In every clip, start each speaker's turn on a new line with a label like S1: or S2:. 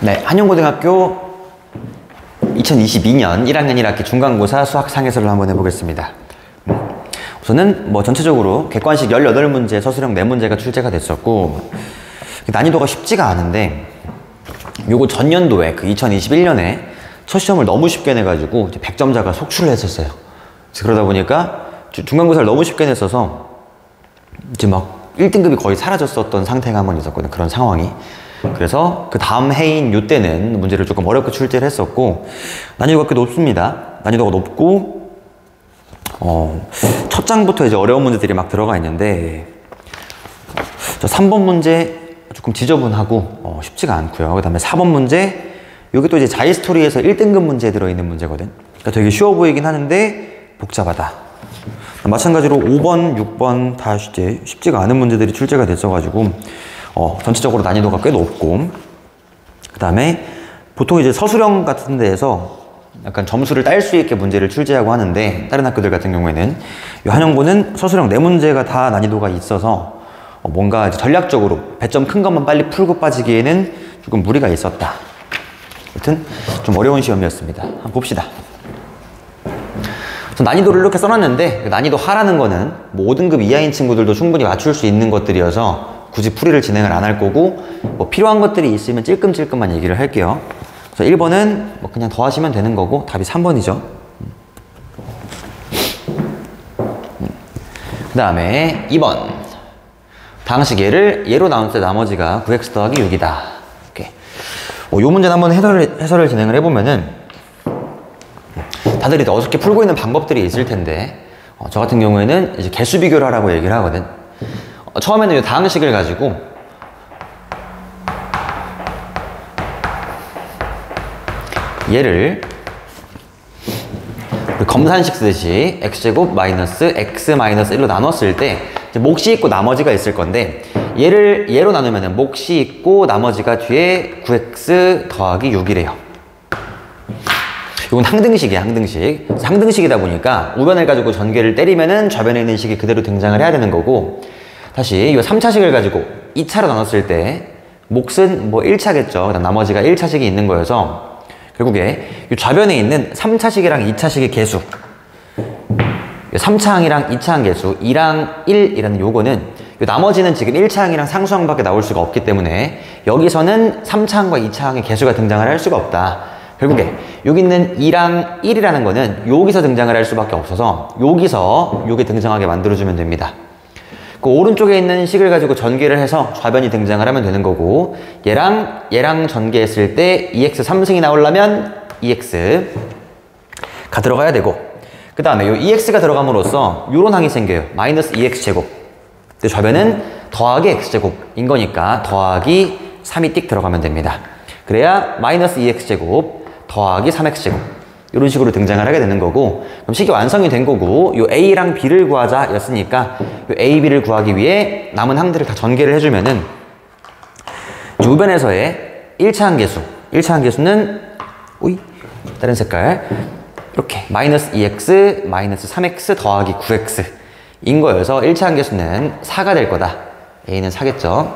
S1: 네, 한영고등학교 2022년 1학년 1학기 중간고사 수학 상해설을 한번 해보겠습니다. 우선은 전체적으로 객관식 18문제, 서술형 4문제가 출제가 됐었고, 난이도가 쉽지가 않은데, 요거 전년도에 그 2021년에 첫 시험을 너무 쉽게 내가지고 100점자가 속출을 했었어요. 그러다 보니까 중간고사를 너무 쉽게 냈어서 이제 막 1등급이 거의 사라졌었던 상태가 한번 있었거든요. 그런 상황이. 그래서 그 다음 해인 요때는 문제를 조금 어렵게 출제를 했었고, 난이도가 꽤 높습니다. 난이도가 높고, 첫 장부터 이제 어려운 문제들이 막 들어가 있는데, 저 3번 문제 조금 지저분하고 쉽지가 않고요. 그 다음에 4번 문제, 여기 또 이제 자이스토리에서 1등급 문제에 들어있는 문제거든. 그러니까 되게 쉬워 보이긴 하는데 복잡하다. 마찬가지로 5번, 6번 다 이제 쉽지가 않은 문제들이 출제가 됐어가지고 전체적으로 난이도가 꽤 높고, 그 다음에 보통 이제 서술형 같은 데에서 약간 점수를 딸 수 있게 문제를 출제하고 하는데, 다른 학교들 같은 경우에는 이 한영고는 서술형 4문제가 다 난이도가 있어서 뭔가 이제 전략적으로 배점 큰 것만 빨리 풀고 빠지기에는 조금 무리가 있었다. 아무튼 좀 어려운 시험이었습니다. 한번 봅시다. 난이도를 이렇게 써놨는데, 난이도 하라는 거는 뭐 5등급 이하인 친구들도 충분히 맞출 수 있는 것들이어서 굳이 풀이를 진행을 안 할 거고, 뭐 필요한 것들이 있으면 찔끔찔끔만 얘기를 할게요. 그래서 1번은 뭐 그냥 더하시면 되는 거고, 답이 3번이죠. 그 다음에 2번. 다항식 예로 나눴을 때 나머지가 9x 더하기 6이다. 이렇게. 요 문제는 한번 해설을 진행을 해보면은, 다들 이제 어떻게 풀고 있는 방법들이 있을 텐데, 저 같은 경우에는 이제 개수 비교를 하라고 얘기를 하거든. 처음에는 이 다항식을 가지고 얘를 검산식 쓰듯이 x제곱 마이너스 x 마이너스 1로 나눴을 때 이제 몫이 있고 나머지가 있을 건데, 얘를 얘로 나누면 몫이 있고 나머지가 뒤에 9x 더하기 6이래요. 이건 항등식이야, 항등식. 항등식이다 보니까 우변을 가지고 전개를 때리면은 좌변에 있는 식이 그대로 등장을 해야 되는 거고, 다시 이 3차식을 가지고 2차로 나눴을 때 몫은 뭐 1차겠죠. 그다음 나머지가 1차식이 있는 거여서 결국에 이 좌변에 있는 3차식이랑 2차식의 개수, 3차항이랑 2차항 개수 2랑 1이라는 요거는, 요 나머지는 지금 1차항이랑 상수항밖에 나올 수가 없기 때문에 여기서는 3차항과 2차항의 개수가 등장을 할 수가 없다. 결국에 여기 있는 2랑 1이라는 거는 여기서 등장을 할 수밖에 없어서 여기서 요게 등장하게 만들어주면 됩니다. 그 오른쪽에 있는 식을 가지고 전개를 해서 좌변이 등장을 하면 되는 거고, 얘랑 전개했을 때 2x 3승이 나오려면 2x가 들어가야 되고, 그 다음에 요 2x가 들어감으로써 요런 항이 생겨요. 마이너스 2x제곱. 근데 좌변은 더하기 x제곱인 거니까 더하기 3이 띡 들어가면 됩니다. 그래야 마이너스 2x제곱 더하기 3x제곱 이런 식으로 등장을 하게 되는 거고, 그럼 식이 완성이 된 거고, 요 a랑 b를 구하자 였으니까 요 a, b를 구하기 위해 남은 항들을 다 전개를 해주면은 우변에서의 1차항 개수는 다른 색깔 이렇게 마이너스 2x 마이너스 3x 더하기 9x 인 거여서 1차항 개수는 4가 될 거다. a는 4겠죠.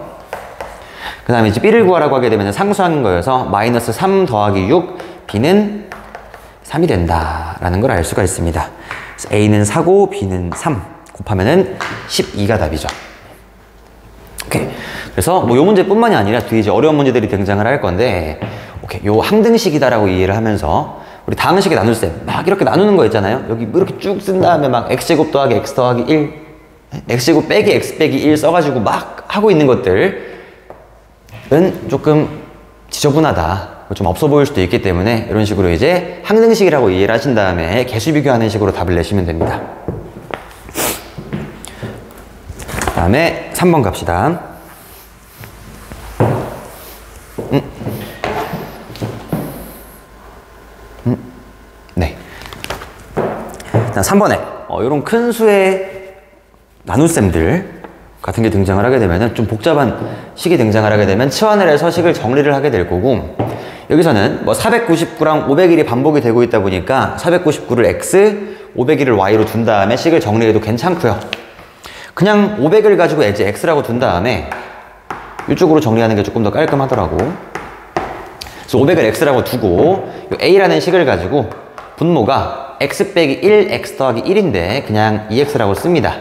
S1: 그 다음에 이제 b를 구하라고 하게 되면 상수항인 거여서 마이너스 3 더하기 6, b는 3이 된다라는 걸 알 수가 있습니다. 그래서 a는 4고 b는 3 곱하면은 12가 답이죠. 오케이. 그래서 뭐 요 문제뿐만이 아니라 뒤에 이제 어려운 문제들이 등장을 할 건데, 오케이. 요 항등식이다라고 이해를 하면서 우리 다항식에 나눌 때 막 이렇게 나누는 거 있잖아요. 여기 이렇게 쭉 쓴 다음에 막 x제곱 더하기 x 더하기 1, x제곱 빼기 x 빼기 1 써가지고 막 하고 있는 것들은 조금 지저분하다, 좀 없어 보일 수도 있기 때문에 이런 식으로 이제 항등식이라고 이해를 하신 다음에 개수 비교하는 식으로 답을 내시면 됩니다. 그 다음에 3번 갑시다. 네. 일단 3번에 이런 큰 수의 나눗셈들 같은 게 등장을 하게 되면, 좀 복잡한 식이 등장을 하게 되면 치환을 해서 식을 정리를 하게 될 거고, 여기서는 뭐 499랑 501이 반복이 되고 있다 보니까 499를 x, 501을 y로 둔 다음에 식을 정리해도 괜찮고요. 그냥 500을 가지고 이제 x라고 둔 다음에 이쪽으로 정리하는 게 조금 더 깔끔하더라고. 그래서 500을 x라고 두고 요 a라는 식을 가지고 분모가 x 빼기 1, x 더하기 1인데 그냥 2x라고 씁니다.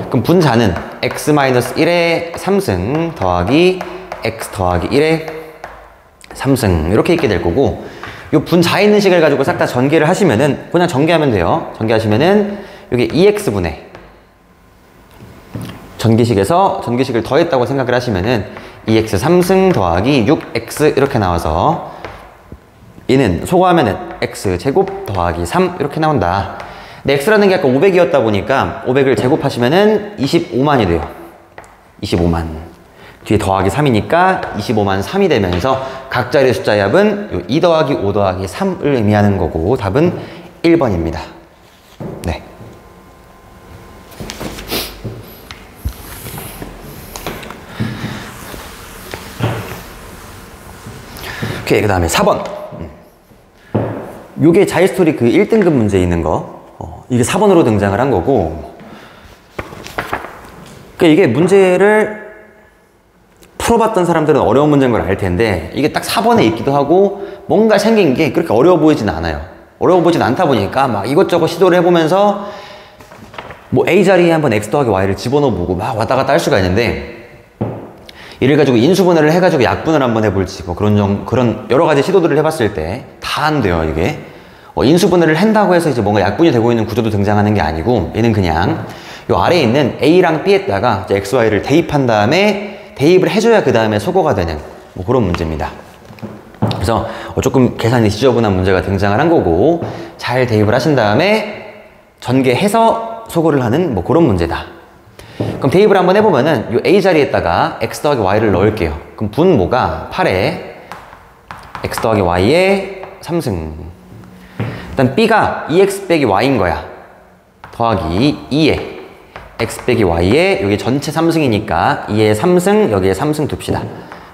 S1: 그럼 분자는 x-1의 3승 더하기 x 더하기 1의 3승 이렇게 있게 될 거고, 요 분자에 있는 식을 가지고 싹 다 전개를 하시면은 그냥 전개하면 돼요. 전개하시면은 요게 2x분의 전기식을 더했다고 생각을 하시면은 2x 3승 더하기 6x 이렇게 나와서 얘는 소거하면은 x 제곱 더하기 3 이렇게 나온다. 근데 x라는 게 아까 500이었다 보니까 500을 제곱하시면은 25만이 돼요. 25만. 뒤에 더하기 3이니까 25만 3이 되면서 각 자리의 숫자의 합은 요 2 더하기 5 더하기 3을 의미하는 거고 답은 1번입니다. 네. 오케이, 그 다음에 4번. 요게 자이스토리 그 1등급 문제 있는 거. 이게 4번으로 등장을 한 거고. 그러니까 이게 문제를 풀어봤던 사람들은 어려운 문제인 걸 알 텐데, 이게 딱 4번에 있기도 하고, 뭔가 생긴 게 그렇게 어려워 보이진 않아요. 어려워 보이진 않다 보니까 막 이것저것 시도를 해보면서, 뭐 A 자리에 한번 x 더하기 y를 집어넣어보고 막 왔다 갔다 할 수가 있는데, 이를 가지고 인수분해를 해가지고 약분을 한번 해볼지, 뭐 그런 여러 가지 시도들을 해봤을 때 다 안 돼요, 이게. 인수분해를 한다고 해서 이제 뭔가 약분이 되고 있는 구조도 등장하는 게 아니고, 얘는 그냥 요 아래에 있는 A랑 B에다가 이제 x, y를 대입한 다음에 대입을 해줘야 그 다음에 소거가 되는 뭐 그런 문제입니다. 그래서 조금 계산이 지저분한 문제가 등장을 한 거고, 잘 대입을 하신 다음에 전개해서 소거를 하는 뭐 그런 문제다. 그럼 대입을 한번 해보면은 요 A 자리에다가 x 더하기 y를 넣을게요. 그럼 분모가 8에 x 더하기 y의 3승. 일단 B가 2x 빼기 y인 거야. 더하기 2에 x 빼기 y에 여기 전체 3승이니까 2에 3승, 여기에 3승 둡시다.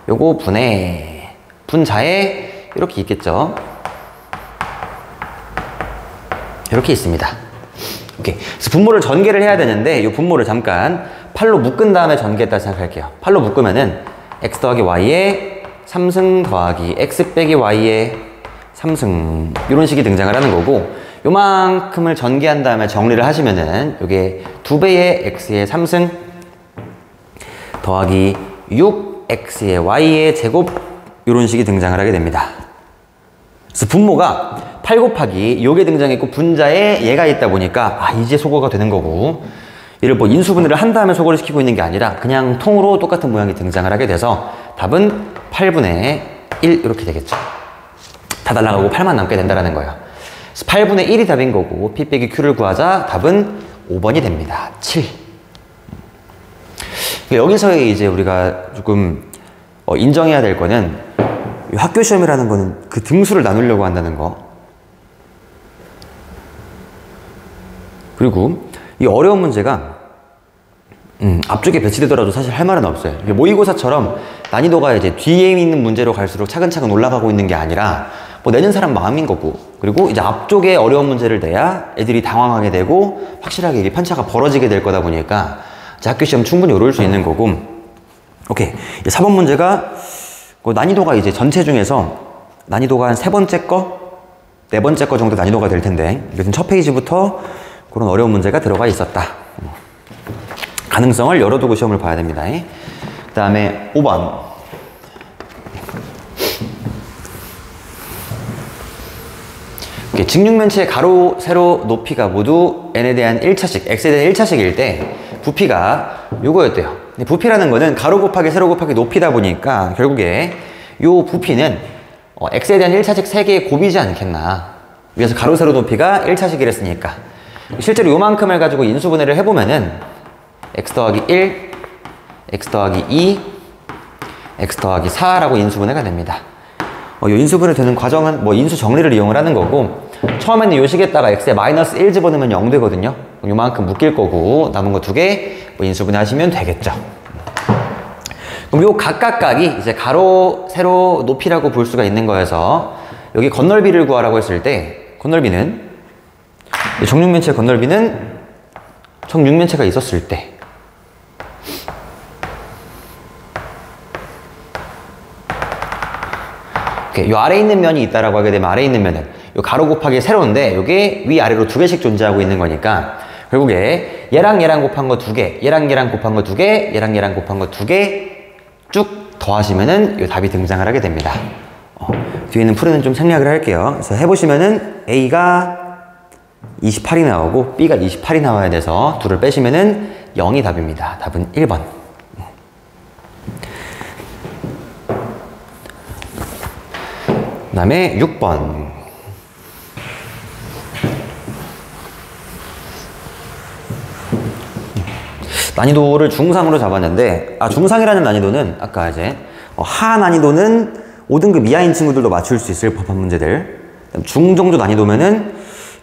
S1: 요거 분자에 이렇게 있겠죠. 이렇게 있습니다. 오케이. 그래서 분모를 전개를 해야 되는데 이 분모를 잠깐 8로 묶은 다음에 전개했다 생각할게요. 8로 묶으면은 x 더하기 y에 3승 더하기 x 빼기 y에 3승 이런 식이 등장을 하는 거고, 요만큼을 전개한 다음에 정리를 하시면은 요게 2배의 x의 3승 더하기 6x의 y의 제곱 이런 식이 등장을 하게 됩니다. 그래서 분모가 8 곱하기 요게 등장했고 분자에 얘가 있다 보니까 이제 소거가 되는 거고, 얘를 뭐 인수분해를 한 다음에 소거를 시키고 있는 게 아니라 그냥 통으로 똑같은 모양이 등장을 하게 돼서 답은 8분의 1 이렇게 되겠죠. 다 날라가고 8만 남게 된다는 거예요. 그래서 8분의 1이 답인 거고 P 빼기 Q를 구하자 답은 5번이 됩니다. 7. 여기서의 이제 우리가 조금 인정해야 될 거는 학교 시험이라는 거는 그 등수를 나누려고 한다는 거. 그리고 이 어려운 문제가 앞쪽에 배치되더라도 사실 할 말은 없어요. 모의고사처럼 난이도가 이제 뒤에 있는 문제로 갈수록 차근차근 올라가고 있는 게 아니라 뭐 내는 사람 마음인 거고, 그리고 이제 앞쪽에 어려운 문제를 내야 애들이 당황하게 되고 확실하게 이게 편차가 벌어지게 될 거다 보니까 이제 학교 시험 충분히 어려울 수 있는 거고. 오케이. 4번 문제가 난이도가 이제 전체 중에서 난이도가 한 3번째 거, 4번째 거 정도 난이도가 될 텐데, 이것은 첫 페이지부터 그런 어려운 문제가 들어가 있었다. 가능성을 열어두고 시험을 봐야 됩니다. 그 다음에 5번. 직육면체의 가로, 세로, 높이가 모두 n에 대한 1차식, x에 대한 1차식일 때 부피가 요거였대요. 부피라는 거는 가로 곱하기 세로 곱하기 높이다 보니까 결국에 요 부피는 x에 대한 1차식 3개의 곱이지 않겠나. 그래서 가로, 세로, 높이가 1차식이랬으니까 실제로 요만큼을 가지고 인수분해를 해보면은 x 더하기 1, x 더하기 2, x 더하기 4라고 인수분해가 됩니다. 요 인수분해 되는 과정은 뭐 인수 정리를 이용을 하는 거고, 처음에는 요 식에다가 x에 마이너스 1 집어넣으면 0 되거든요. 요만큼 묶일 거고 남은 거 2개 뭐 인수분해 하시면 되겠죠. 그럼 요 각각각이 이제 가로, 세로, 높이라고 볼 수가 있는 거여서 여기 건널비를 구하라고 했을 때 건널비는 정육면체 건널비는 정육면체가 있었을 때 오케이. 요 아래에 있는 면이 있다라고 하게 되면 아래에 있는 면은 요 가로 곱하기 세로인데 요게 위아래로 두 개씩 존재하고 있는 거니까 결국에 얘랑 얘랑 곱한 거 두 개, 얘랑 얘랑 곱한 거 두 개, 얘랑 얘랑 곱한 거 두 개 쭉 더하시면은 요 답이 등장을 하게 됩니다. 뒤에 있는 풀이는 좀 생략을 할게요. 그래서 해보시면은 A가 28이 나오고 B가 28이 나와야 돼서 둘을 빼시면은 0이 답입니다. 답은 1번. 그 다음에 6번. 난이도를 중상으로 잡았는데, 중상이라는 난이도는 아까 이제 하 난이도는 5등급 이하인 친구들도 맞출 수 있을 법한 문제들. 중정도 난이도면은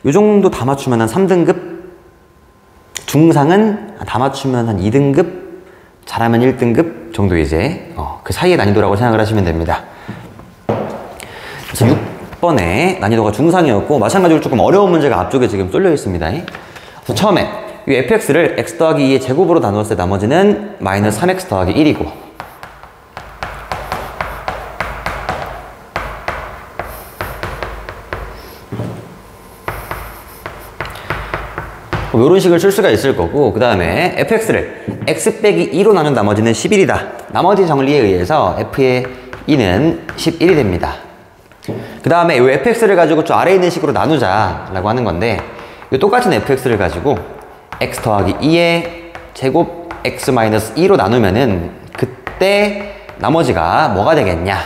S1: 요 정도 다 맞추면 한 3등급, 중상은 다 맞추면 한 2등급, 잘하면 1등급 정도 이제 그 사이의 난이도라고 생각을 하시면 됩니다. 그래서 6번에 난이도가 중상이었고 마찬가지로 조금 어려운 문제가 앞쪽에 지금 쏠려 있습니다. 그래서 처음에 이 fx를 x 더하기 2의 제곱으로 나누었을 때 나머지는 마이너스 3x 더하기 1이고 이런 식을 쓸 수가 있을 거고 그 다음에 fx를 x 빼기 2로 나눈 나머지는 11이다. 나머지 정리에 의해서 f의 2는 11이 됩니다. 그 다음에 이 fx를 가지고 저 아래에 있는 식으로 나누자 라고 하는 건데 이 똑같은 fx를 가지고 x 더하기 2의 제곱 x 마이너스 2로 나누면은 그때 나머지가 뭐가 되겠냐.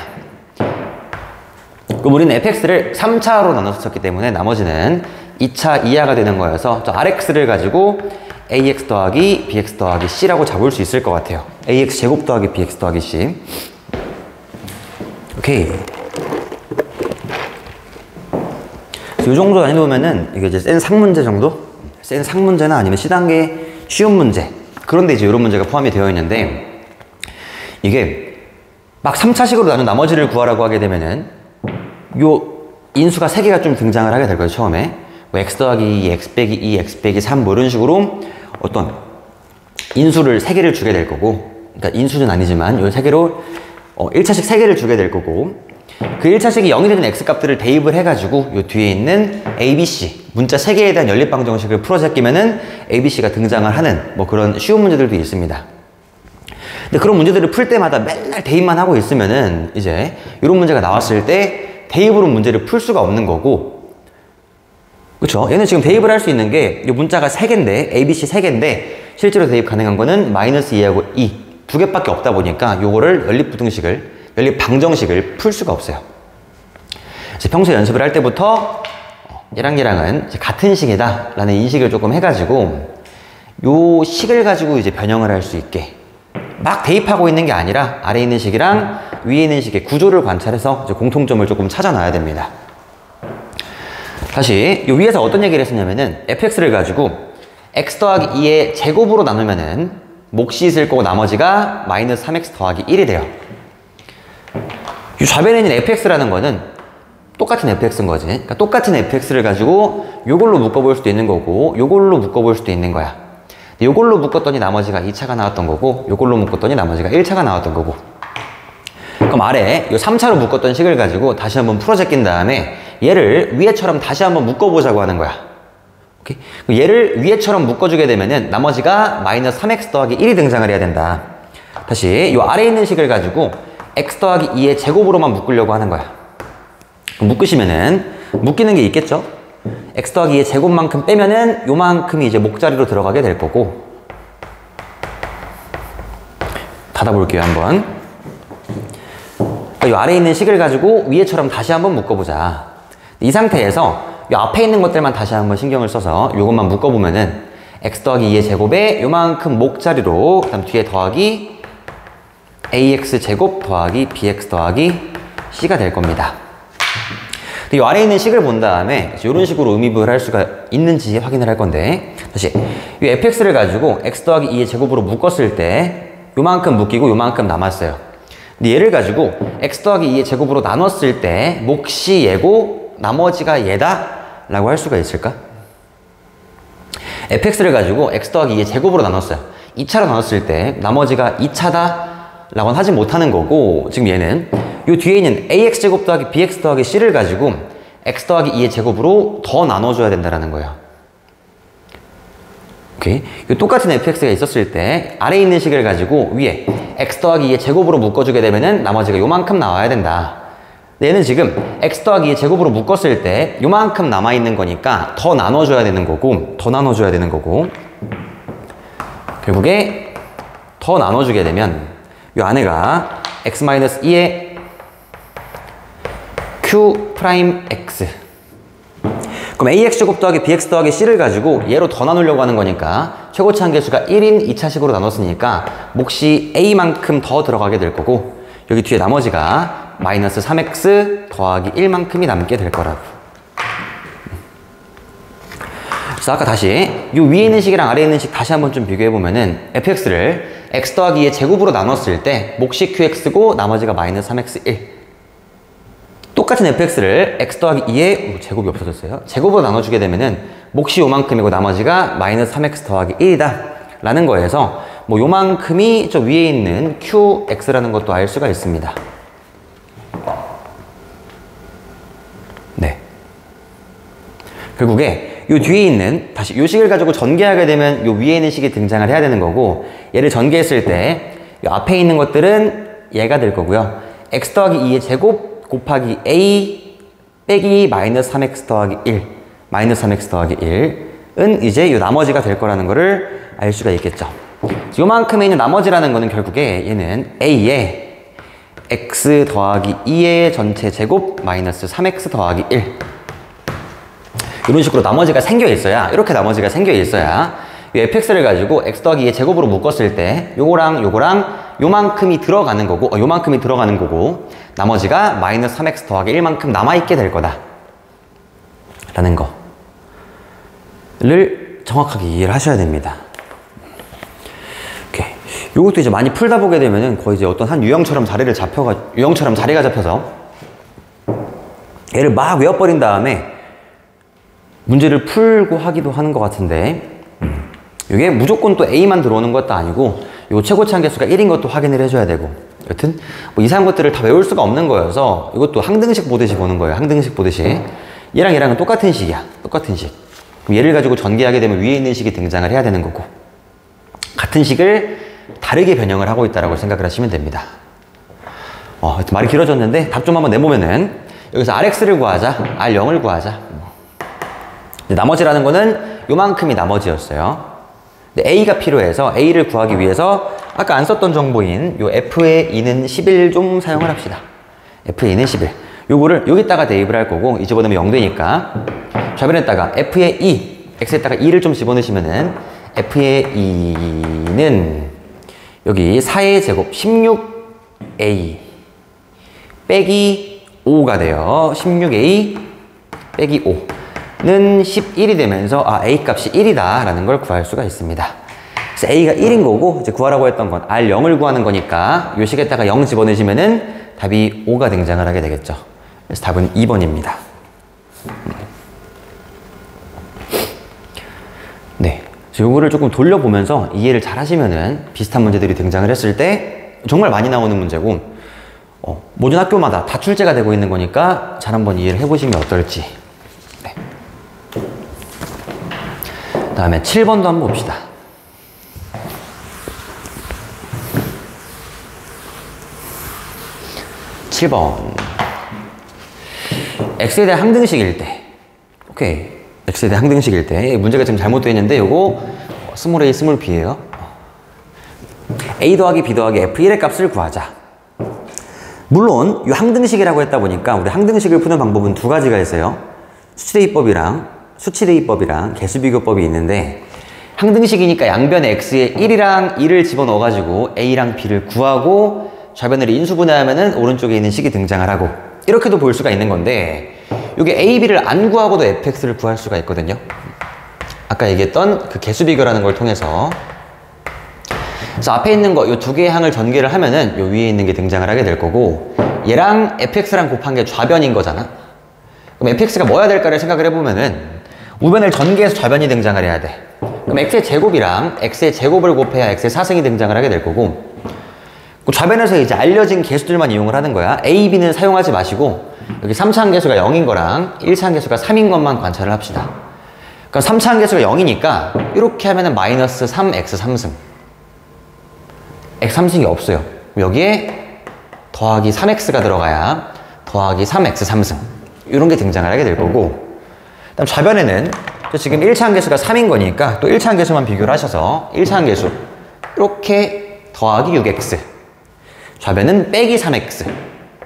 S1: 그럼 우리는 fx를 3차로 나눴었기 때문에 나머지는 2차 이하가 되는 거여서 저 rx를 가지고 ax 더하기 bx 더하기 c라고 잡을 수 있을 것 같아요. ax 제곱 더하기 bx 더하기 c. 오케이. 이 정도 난이도면은 이게 이제 센 상문제 정도? 센 상문제나 아니면 C단계 쉬운 문제. 그런데 이제 이런 문제가 포함이 되어 있는데 이게 막 3차식으로 나눈 나머지를 구하라고 하게 되면은 요 인수가 3개가 좀 등장을 하게 될 거예요. 처음에 뭐 x 더하기 2, x 빼기 2, x 빼기 3 뭐 이런 식으로 어떤 인수를 3개를 주게 될 거고 그러니까 인수는 아니지만 요 3개로 1차식 3개를 주게 될 거고 그 1차식이 0이 되는 x값들을 대입을 해가지고 요 뒤에 있는 ABC 문자 3개에 대한 연립방정식을 풀어 제끼면은 ABC가 등장을 하는 뭐 그런 쉬운 문제들도 있습니다. 근데 그런 문제들을 풀 때마다 맨날 대입만 하고 있으면은 이제 이런 문제가 나왔을 때 대입으로 문제를 풀 수가 없는 거고 그쵸? 얘는 지금 대입을 할 수 있는 게 이 문자가 3개인데 ABC 3개인데 실제로 대입 가능한 거는 마이너스 2하고 2 두 개밖에 없다 보니까 요거를 연립방정식을 풀 수가 없어요. 그래서 평소에 연습을 할 때부터 얘랑 얘랑은 같은 식이다 라는 인식을 조금 해가지고 요 식을 가지고 이제 변형을 할 수 있게 막 대입하고 있는 게 아니라 아래에 있는 식이랑 위에 있는 식의 구조를 관찰해서 이제 공통점을 조금 찾아놔야 됩니다. 다시 요 위에서 어떤 얘기를 했었냐면은 fx를 가지고 x 더하기 2의 제곱으로 나누면은 몫이 있을 거고 나머지가 마이너스 3x 더하기 1이 돼요. 이 좌변에 있는 fx라는 거는 똑같은 fx인 거지. 그러니까 똑같은 fx를 가지고 요걸로 묶어볼 수도 있는 거고 요걸로 묶어볼 수도 있는 거야. 요걸로 묶었더니 나머지가 2차가 나왔던 거고 요걸로 묶었더니 나머지가 1차가 나왔던 거고 그럼 아래 요 3차로 묶었던 식을 가지고 다시 한번 풀어 제낀 다음에 얘를 위에처럼 다시 한번 묶어보자고 하는 거야. 오케이? 얘를 위에처럼 묶어주게 되면은 나머지가 마이너스 3x 더하기 1이 등장을 해야 된다. 다시 요 아래에 있는 식을 가지고 x 더하기 2의 제곱으로만 묶으려고 하는 거야. 묶으시면은 묶이는 게 있겠죠? x 더하기 2의 제곱만큼 빼면은 요만큼이 이제 목자리로 들어가게 될 거고 닫아볼게요 한번. 이 아래에 있는 식을 가지고 위에처럼 다시 한번 묶어보자. 이 상태에서 이 앞에 있는 것들만 다시 한번 신경을 써서 요것만 묶어보면은 x 더하기 2의 제곱에 요만큼 목자리로 그 다음 뒤에 더하기 ax 제곱 더하기 bx 더하기 c가 될 겁니다. 이 아래에 있는 식을 본 다음에 이런 식으로 의미부여를 할 수가 있는지 확인을 할 건데 다시 이 fx를 가지고 x 더하기 2의 제곱으로 묶었을 때 요만큼 묶이고 요만큼 남았어요. 근데 얘를 가지고 x 더하기 2의 제곱으로 나눴을 때 몫이 얘고 나머지가 얘다 라고 할 수가 있을까? fx를 가지고 x 더하기 2의 제곱으로 나눴어요. 2차로 나눴을 때 나머지가 2차다 라고는 하지 못하는 거고 지금 얘는 요 뒤에 있는 ax제곱 더하기 bx 더하기 c를 가지고 x 더하기 2의 제곱으로 더 나눠줘야 된다는 거예요. 오케이. 요 똑같은 fx가 있었을 때 아래에 있는 식을 가지고 위에 x 더하기 2의 제곱으로 묶어주게 되면은 나머지가 요만큼 나와야 된다. 얘는 지금 x 더하기 2의 제곱으로 묶었을 때 요만큼 남아있는 거니까 더 나눠줘야 되는 거고 결국에 더 나눠주게 되면 요 안에가 x-2의 q 프라임 x, 그럼 ax제곱 더하기 bx 더하기 c를 가지고 얘로 더 나누려고 하는 거니까 최고차 한계수가 1인 2차식으로 나눴으니까 몫이 a만큼 더 들어가게 될 거고 여기 뒤에 나머지가 마이너스 3x 더하기 1만큼이 남게 될 거라고. 그래서 아까 다시 이 위에 있는 식이랑 아래에 있는 식 다시 한번 좀 비교해 보면은 fx를 x 더하기 2의 제곱으로 나눴을 때 몫이 qx고 나머지가 마이너스 3x 1. 똑같은 fx를 x 더하기 2의 제곱이 없어졌어요. 제곱으로 나눠주게 되면은 몫이 요만큼이고 나머지가 마이너스 3x 더하기 1이다 라는 거에서 뭐 요만큼이 저 위에 있는 qx라는 것도 알 수가 있습니다. 네. 결국에 요 뒤에 있는 다시 요 식을 가지고 전개하게 되면 요 위에 있는 식이 등장을 해야 되는 거고 얘를 전개했을 때 요 앞에 있는 것들은 얘가 될 거고요. x 더하기 2의 제곱 곱하기 a 빼기 마이너스 3x 더하기 1 마이너스 3x 더하기 1은 이제 요 나머지가 될 거라는 거를 알 수가 있겠죠. 요만큼에 있는 나머지라는 거는 결국에 얘는 a의 x 더하기 2의 전체 제곱 마이너스 3x 더하기 1 이런 식으로 나머지가 생겨 있어야 이렇게 나머지가 생겨 있어야 이 fx를 가지고 x 더하기 2의 제곱으로 묶었을 때 요거랑 요만큼이 들어가는 거고 나머지가 마이너스 3x 더하기 1만큼 남아있게 될 거다 라는 거를 정확하게 이해를 하셔야 됩니다. 오케이. 요것도 이제 많이 풀다 보게 되면은 거의 이제 어떤 한 유형처럼 자리가 잡혀서 얘를 막 외워버린 다음에 문제를 풀고 하기도 하는 것 같은데 이게 무조건 또 A만 들어오는 것도 아니고 요 최고치 한계수가 1인 것도 확인을 해줘야 되고 여튼 뭐 이상한 것들을 다 외울 수가 없는 거여서 이것도 항등식 보듯이 보는 거예요. 항등식 보듯이 얘랑은 똑같은 식이야. 똑같은 식. 그럼 얘를 가지고 전개하게 되면 위에 있는 식이 등장을 해야 되는 거고 같은 식을 다르게 변형을 하고 있다고 생각을 하시면 됩니다. 말이 길어졌는데 답 좀 한번 내보면은 여기서 Rx를 구하자, R0을 구하자. 나머지라는 거는 요만큼이 나머지였어요. 근데 A가 필요해서 A를 구하기 위해서 아까 안 썼던 정보인 요 F의 2는 11 좀 사용을 합시다. F의 2는 11. 요거를 여기다가 대입을 할 거고 이 집어넣으면 0되니까 좌변에다가 F의 2, X에다가 2를 좀 집어넣으시면은 F의 2는 여기 4의 제곱 16A 빼기 5가 돼요. 16A 빼기 5는 11이 되면서 A 값이 1이다 라는 걸 구할 수가 있습니다. 그래서 A가 1인 거고 이제 구하라고 했던 건 R0을 구하는 거니까 요 식에다가 0 집어넣으시면은 답이 5가 등장을 하게 되겠죠. 그래서 답은 2번입니다. 네. 요거를 조금 돌려보면서 이해를 잘 하시면은 비슷한 문제들이 등장을 했을 때 정말 많이 나오는 문제고 모든 학교마다 다 출제가 되고 있는 거니까 잘 한번 이해를 해보시면 어떨지. 네. 다음에 7번도 한번 봅시다. x에 대한 항등식일 때 오케이 x에 대한 항등식일 때 문제가 지금 잘못되어 있는데 요거 스몰 a 스몰 b예요. a 더하기 b 더하기 f1의 값을 구하자. 물론 이 항등식이라고 했다 보니까 우리 항등식을 푸는 방법은 두 가지가 있어요. 수치대입법이랑 개수비교법이 있는데 항등식이니까 양변에 x에 1이랑 2를 집어넣어 가지고 a랑 b를 구하고 좌변을 인수분해하면은 오른쪽에 있는 식이 등장을 하고 이렇게도 볼 수가 있는 건데 이게 a, b를 안 구하고도 fx를 구할 수가 있거든요. 아까 얘기했던 그 개수비교라는 걸 통해서 그래서 앞에 있는 거 이 두 개의 항을 전개를 하면은 요 위에 있는 게 등장을 하게 될 거고 얘랑 fx랑 곱한 게 좌변인 거잖아. 그럼 fx가 뭐야 될까를 생각을 해보면은 우변을 전개해서 좌변이 등장을 해야 돼. 그럼 x의 제곱이랑 x의 제곱을 곱해야 x의 사승이 등장을 하게 될 거고 그 좌변에서 이제 알려진 개수들만 이용을 하는 거야. A, B는 사용하지 마시고 여기 3차 함계수가 0인 거랑 1차 함계수가 3인 것만 관찰을 합시다. 그럼 3차 함계수가 0이니까 이렇게 하면은 마이너스 3x 3승. x 3승이 없어요. 여기에 더하기 3x가 들어가야 더하기 3x 3승. 이런 게 등장을 하게 될 거고, 그다음 좌변에는 지금 1차 함계수가 3인 거니까 또 1차 함계수만 비교를 하셔서 1차 함계수 이렇게 더하기 6x, 좌변은 빼기 3x.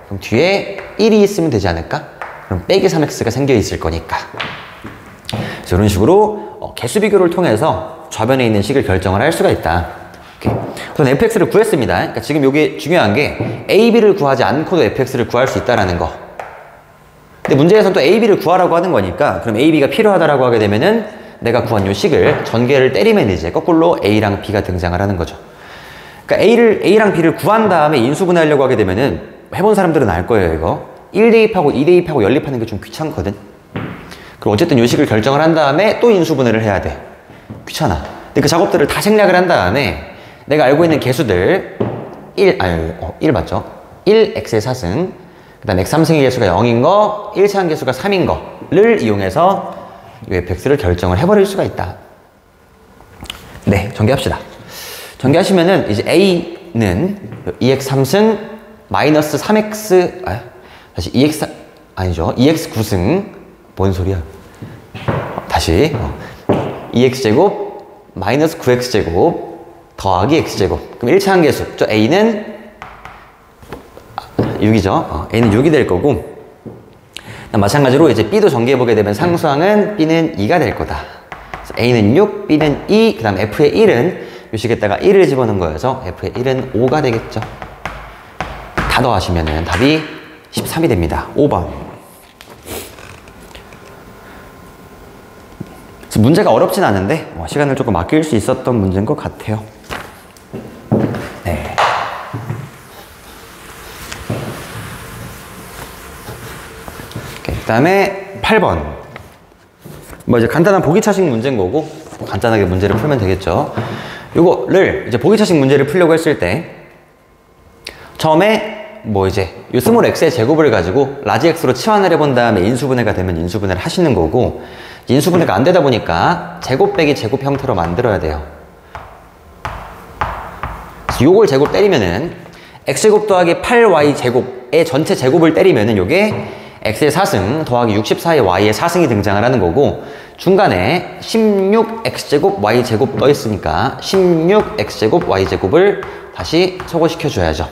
S1: 그럼 뒤에 1이 있으면 되지 않을까? 그럼 빼기 3x가 생겨 있을 거니까. 그래서 이런 식으로 개수 비교를 통해서 좌변에 있는 식을 결정을 할 수가 있다. 우선 fx를 구했습니다. 그러니까 지금 이게 중요한 게 a, b를 구하지 않고도 fx를 구할 수 있다라는 거. 근데 문제에서는 또 a, b를 구하라고 하는 거니까 그럼 a, b가 필요하다라고 하게 되면은 내가 구한 요 식을 전개를 때리면 이제 거꾸로 a랑 b가 등장을 하는 거죠. 그러니까 a랑 b를 구한 다음에 인수분해하려고 하게 되면은 해본 사람들은 알 거예요, 이거. 1대입하고 2대입하고 연립하는 게 좀 귀찮거든. 그리고 어쨌든 요 식을 결정을 한 다음에 또 인수분해를 해야 돼. 귀찮아. 근데 그 작업들을 다 생략을 한 다음에 내가 알고 있는 개수들 1 맞죠? 1x의 4승, 그 다음 x 3승의 개수가 0인 거, 1차 함계수가 3인 거를 이용해서 이 fx를 결정을 해버릴 수가 있다. 네, 전개합시다. 전개하시면은 이제 a는 2x 3승 마이너스 3x 다시 2x 아니죠, 2x 9승 뭔 소리야? 다시 2x제곱 마이너스 9x제곱 더하기 x제곱. 그럼 1차 함계수 저 a는 6이죠. a는 6이 될 거고, 마찬가지로 이제 b도 전개해보게 되면 상수항은 b는 2가 될 거다. 그래서 a는 6, b는 2, 그 다음 f의 1은 요 식에다가 1을 집어넣은 거여서 f의 1은 5가 되겠죠. 다 더하시면은 답이 13이 됩니다. 5번. 문제가 어렵진 않은데 시간을 조금 아낄 수 있었던 문제인 것 같아요. 네. 그 다음에 8번. 뭐 이제 간단한 보기차식 문제인 거고 간단하게 문제를 풀면 되겠죠. 요거를 이제 보기차식 문제를 풀려고 했을 때 처음에 뭐 이제 요 스몰 x의 제곱을 가지고 라지 x로 치환을 해본 다음에 인수분해가 되면 인수분해를 하시는 거고, 인수분해가 안 되다 보니까 제곱 빼기 제곱 형태로 만들어야 돼요. 그래서 요걸 제곱 때리면은 x제곱 더하기 8y 제곱의 전체 제곱을 때리면은 요게 x의 4승 더하기 64의 y의 4승이 등장을 하는 거고, 중간에 16x제곱 y제곱 떠 있으니까 16x제곱 y제곱을 다시 소거시켜 줘야죠.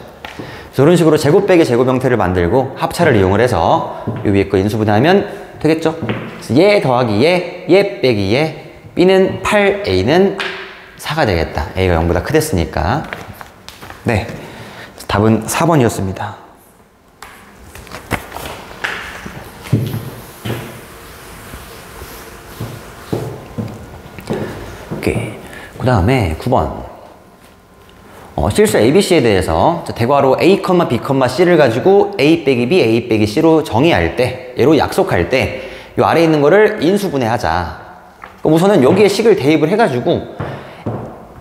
S1: 이런 식으로 제곱 빼기 제곱 형태를 만들고 합차를 이용을 해서 요 위에 거 인수분해하면 되겠죠. 그래서 얘 더하기 얘 빼기 얘, b는 8, a는 4가 되겠다. a가 0보다 크댔으니까. 네, 답은 4번이었습니다. 오케이. 그 다음에 9번. 실수 ABC에 대해서 대괄호 A, B, C를 가지고 A 빼기 B, A 빼기 C로 정의할 때, 얘로 약속할 때 이 아래에 있는 거를 인수분해하자. 그럼 우선은 여기에 식을 대입을 해가지고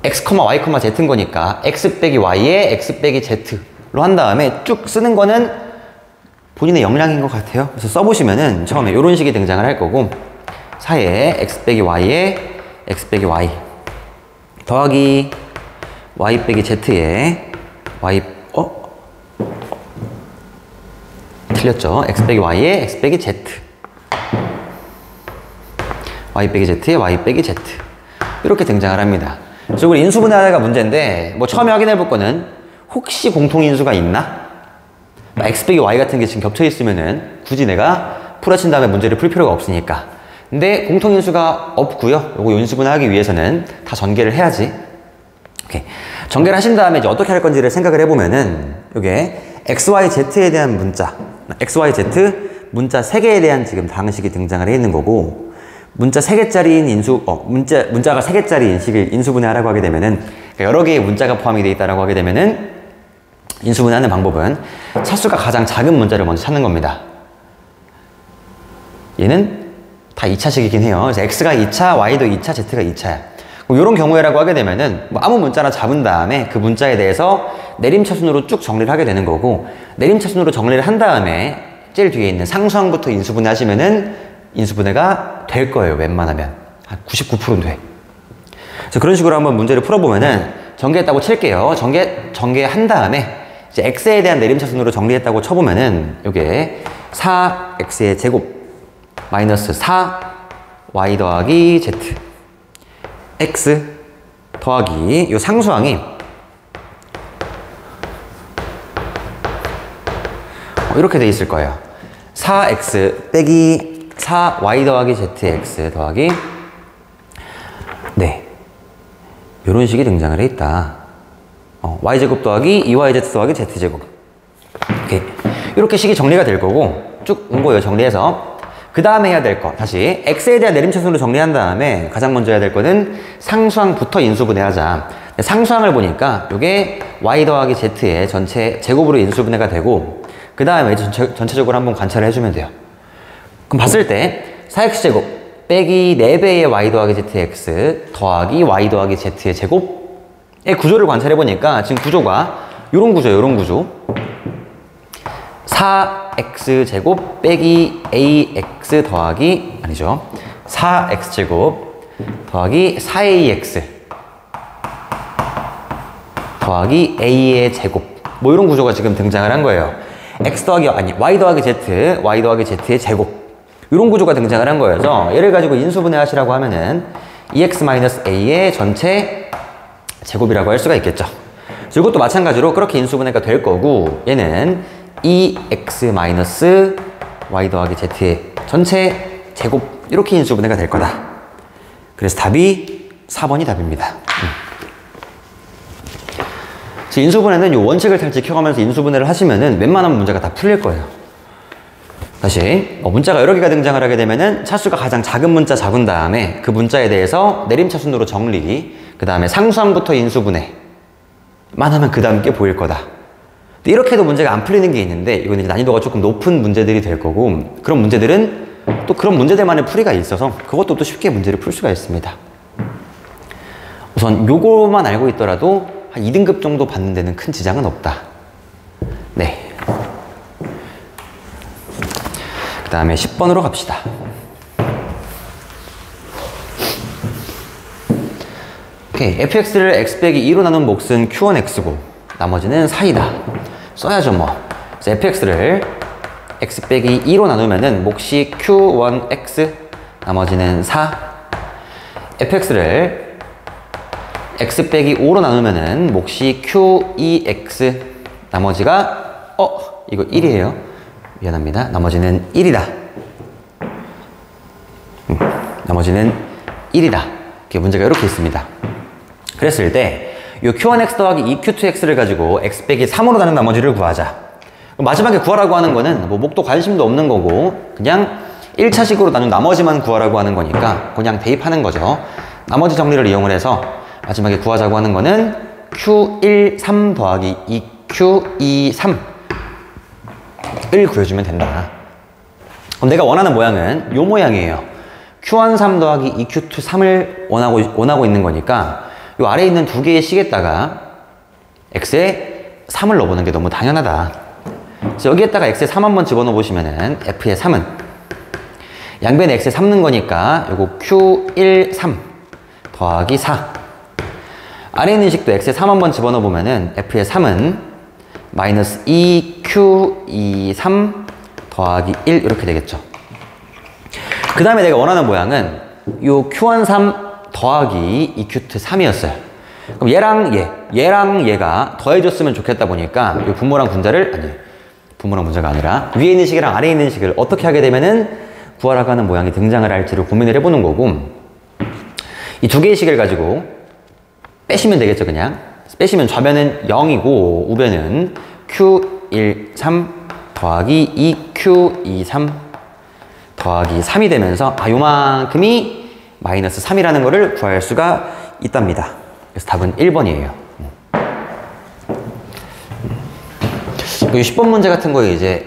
S1: X, Y, Z인 거니까 X 빼기 Y에 X 빼기 Z로 한 다음에 쭉 쓰는 거는 본인의 역량인 것 같아요. 그래서 써보시면은 처음에 이런 식이 등장을 할 거고, 사이에 X 빼기 Y에 X 빼기 Y 더하기 y 빼기 z에 y 틀렸죠. x 빼기 y에 x 빼기 z, y 빼기 z에 y 빼기 z 이렇게 등장을 합니다. 그래서 이걸 인수분해하다가 문제인데 뭐 처음에 확인해 볼 거는 혹시 공통인수가 있나? x 빼기 y 같은 게 지금 겹쳐 있으면은 굳이 내가 풀어친 다음에 문제를 풀 필요가 없으니까. 근데 공통인수가 없고요. 요거 인수분해하기 위해서는 다 전개를 해야지. 오케이. 전개를 하신 다음에 이제 어떻게 할 건지를 생각을 해보면은 요게 XYZ에 대한 문자, XYZ 문자 3개에 대한 지금 방식이 등장을 해 있는 거고, 문자 3개짜리인 문자가 3개짜리인 식을 인수분해하라고 하게 되면은, 그러니까 여러 개의 문자가 포함이 되어 있다라고 하게 되면은 인수분해하는 방법은 차수가 가장 작은 문자를 먼저 찾는 겁니다. 얘는 다 2차식이긴 해요. 그래서 X가 2차, Y도 2차, Z가 2차야. 이런 경우에라고 하게 되면은 뭐 아무 문자나 잡은 다음에 그 문자에 대해서 내림차순으로 쭉 정리를 하게 되는 거고, 내림차순으로 정리를 한 다음에 제일 뒤에 있는 상수항부터 인수분해 하시면은 인수분해가 될 거예요. 웬만하면 한 99%는 돼. 그래서 그런 식으로 한번 문제를 풀어보면은 전개했다고 칠게요. 전개한 다음에 이제 x에 대한 내림차순으로 정리했다고 쳐보면은 요게 4x의 제곱 마이너스 4y 더하기 z x 더하기 요 상수항이 이렇게 돼 있을 거예요. 4x 빼기 4y 더하기 zx 더하기 네, 요런 식이 등장을 해 있다. y제곱 더하기 2yz 더하기 z제곱. 이렇게 식이 정리가 될 거고 쭉 온 거예요. 정리해서 그 다음에 해야 될 거, 다시 x에 대한 내림차순으로 정리한 다음에 가장 먼저 해야 될 거는 상수항부터 인수분해하자. 상수항을 보니까 이게 y 더하기 z의 전체 제곱으로 인수분해가 되고, 그 다음에 전체적으로 한번 관찰을 해주면 돼요. 그럼 봤을 때 4x제곱 빼기 4배의 y 더하기 zx 더하기 y 더하기 z의 제곱의 구조를 관찰해보니까 지금 구조가 요런 구조예요. 요런 구조. 4x제곱 빼기 ax 더하기, 아니죠, 4x제곱 더하기 4ax 더하기 a의 제곱, 뭐 이런 구조가 지금 등장을 한 거예요. x 더하기, 아니, y 더하기 z, y 더하기 z의 제곱, 이런 구조가 등장을 한 거예요. 그래서 얘를 가지고 인수분해 하시라고 하면은 EX-A의 전체 제곱이라고 할 수가 있겠죠. 이것도 마찬가지로 그렇게 인수분해가 될 거고, 얘는 EX-Y 더하기 Z의 전체 제곱, 이렇게 인수분해가 될 거다. 그래서 답이 4번이 답입니다. 인수분해는 이 원칙을 잘 지켜가면서 인수분해를 하시면은 웬만한 문제가 다 풀릴 거예요. 다시 문자가 여러 개가 등장을 하게 되면은 차수가 가장 작은 문자 잡은 다음에 그 문자에 대해서 내림차순으로 정리, 그 다음에 상수항부터 인수분해만 하면 그 다음 게 보일 거다. 근데 이렇게 해도 문제가 안 풀리는 게 있는데, 이건 이제 난이도가 조금 높은 문제들이 될 거고, 그런 문제들은 또 그런 문제들만의 풀이가 있어서 그것도 또 쉽게 문제를 풀 수가 있습니다. 우선 요거만 알고 있더라도 한 2등급 정도 받는 데는 큰 지장은 없다. 네. 그 다음에 10번으로 갑시다. 오케이. fx를 x 빼기 2로 나눈 몫은 q1x고 나머지는 4이다. 써야죠 뭐. 그래서 fx를 x 빼기 2로 나누면은 몫이 q1x, 나머지는 4. fx를 x 빼기 5로 나누면은 몫이 q2x, 나머지가 이거 1이에요. 미안합니다. 나머지는 1이다. 나머지는 1이다. 이렇게 문제가 이렇게 있습니다. 그랬을 때 이 q1x 더하기 2q2x를 가지고 x 빼기 3으로 나눈 나머지를 구하자. 마지막에 구하라고 하는 거는 뭐 목도 관심도 없는 거고 그냥 1차식으로 나눈 나머지만 구하라고 하는 거니까 그냥 대입하는 거죠. 나머지 정리를 이용을 해서 마지막에 구하자고 하는 거는 q13 더하기 2q23을 구해주면 된다. 그럼 내가 원하는 모양은 요 모양이에요. q13 더하기 2q23을 원하고 있는 거니까 요 아래에 있는 두 개의 식에다가 x에 3을 넣어보는 게 너무 당연하다. 그래서 여기에다가 x에 3 한번 집어넣어 보시면은 f의 3은 양변에 x에 3 넣은 거니까 요거 q13 더하기 4. 아래에 있는 식도 x에 3 한번 집어넣어 보면은 f의 3은 마이너스 2q23 더하기 1 이렇게 되겠죠. 그 다음에 내가 원하는 모양은 요 q13 더하기 2q3이었어요. 그럼 얘랑 얘가 더해줬으면 좋겠다 보니까 요 분모랑 분자를, 분모랑 분자가 아니라 위에 있는 식이랑 아래에 있는 식을 어떻게 하게 되면은 구하라고 하는 모양이 등장을 할지를 고민을 해보는 거고, 이 두 개의 식을 가지고 빼시면 되겠죠. 그냥 빼시면 좌변은 0이고 우변은 q13 더하기 2q23 더하기 3이 되면서 요만큼이 마이너스 3이라는 거를 구할 수가 있답니다. 그래서 답은 1번이에요. 이 10번 문제 같은 거에 이제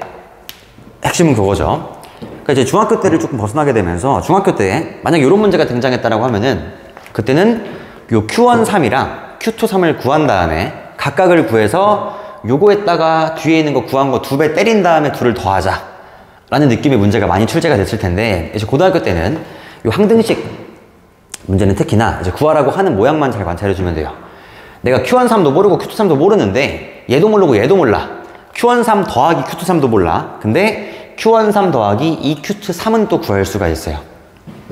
S1: 핵심은 그거죠. 그러니까 이제 중학교 때를 조금 벗어나게 되면서 중학교 때 만약 이런 문제가 등장했다라고 하면은 그때는 요 q13이랑 q23을 구한 다음에 각각을 구해서 요거에다가 뒤에 있는 거 구한 거 2배 때린 다음에 2를 더하자 라는 느낌의 문제가 많이 출제가 됐을 텐데, 이제 고등학교 때는 요 항등식 문제는 특히나 이제 구하라고 하는 모양만 잘 관찰해 주면 돼요. 내가 Q13도 모르고 Q23도 모르는데 얘도 모르고 얘도 몰라. Q13 더하기 Q23도 몰라. 근데 Q13 더하기 2Q23은 또 구할 수가 있어요.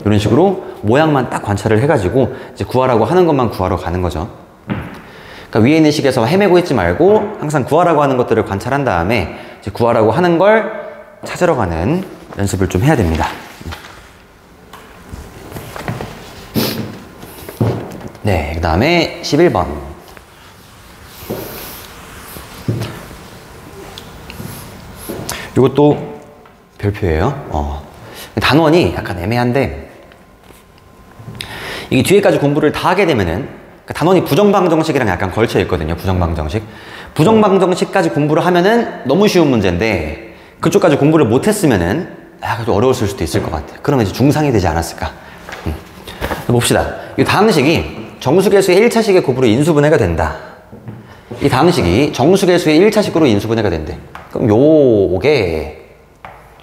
S1: 이런 식으로 모양만 딱 관찰을 해가지고 이제 구하라고 하는 것만 구하러 가는 거죠. 그러니까 위에 있는 식에서 헤매고 있지 말고 항상 구하라고 하는 것들을 관찰한 다음에 이제 구하라고 하는 걸 찾으러 가는 연습을 좀 해야 됩니다. 네, 그 다음에 11번. 이것도 별표예요. 단원이 약간 애매한데, 이게 뒤에까지 공부를 다 하게 되면은, 그러니까 단원이 부정방정식이랑 약간 걸쳐 있거든요. 부정방정식. 부정방정식까지 공부를 하면은 너무 쉬운 문제인데, 그쪽까지 공부를 못했으면은 좀 어려웠을 수도 있을 것 같아요. 그러면 이제 중상이 되지 않았을까. 봅시다. 이 다음 식이 정수계수의 1차식의 곱으로 인수분해가 된다. 이 다음 식이 정수계수의 1차식으로 인수분해가 된대. 그럼 요게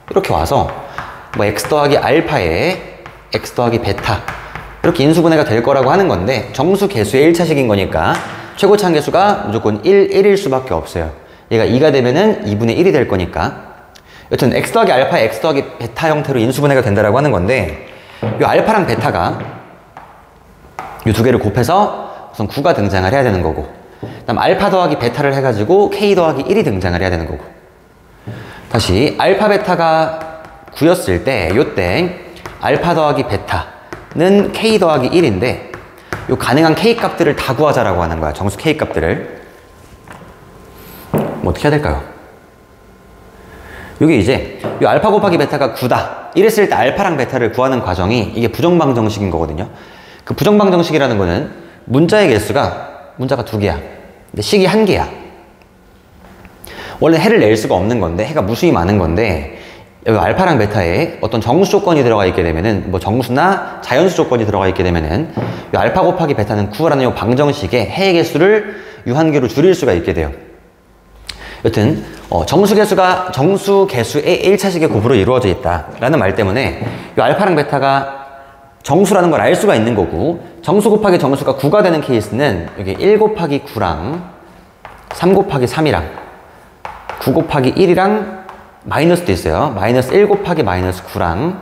S1: 이렇게 와서 뭐 x 더하기 알파에 x 더하기 베타 이렇게 인수분해가 될 거라고 하는 건데, 정수계수의 1차식인 거니까 최고차항계수가 무조건 1, 1일 수밖에 없어요. 얘가 2가 되면은 2분의 1이 될 거니까. 여튼 x 더하기 알파에 x 더하기 베타 형태로 인수분해가 된다라고 하는 건데, 이 알파랑 베타가 이 두 개를 곱해서 우선 9가 등장을 해야 되는 거고, 그다음 알파 더하기 베타를 해가지고 k 더하기 1이 등장을 해야 되는 거고, 다시 알파 베타가 9였을 때 요때 알파 더하기 베타는 k 더하기 1인데 요 가능한 k 값들을 다 구하자라고 하는 거야. 정수 k 값들을. 뭐 어떻게 해야 될까요? 요게 이제 요 알파 곱하기 베타가 9다 이랬을 때 알파랑 베타를 구하는 과정이 이게 부정방정식인 거거든요. 그 부정방정식이라는 거는 문자의 개수가, 문자가 2개야. 근데 식이 1개야. 원래 해를 낼 수가 없는 건데, 해가 무수히 많은 건데, 여기 알파랑 베타에 어떤 정수 조건이 들어가 있게 되면은, 뭐 정수나 자연수 조건이 들어가 있게 되면은, 이 알파 곱하기 베타는 9라는 이 방정식에 해의 개수를 유한계로 줄일 수가 있게 돼요. 여튼, 정수계수가 정수계수의 1차식의 곱으로 이루어져 있다라는 말 때문에, 이 알파랑 베타가 정수라는 걸 알 수가 있는 거고, 정수 곱하기 정수가 9가 되는 케이스는 여기 1 곱하기 9랑 3 곱하기 3이랑 9 곱하기 1이랑 마이너스도 있어요. 마이너스 1 곱하기 마이너스 9랑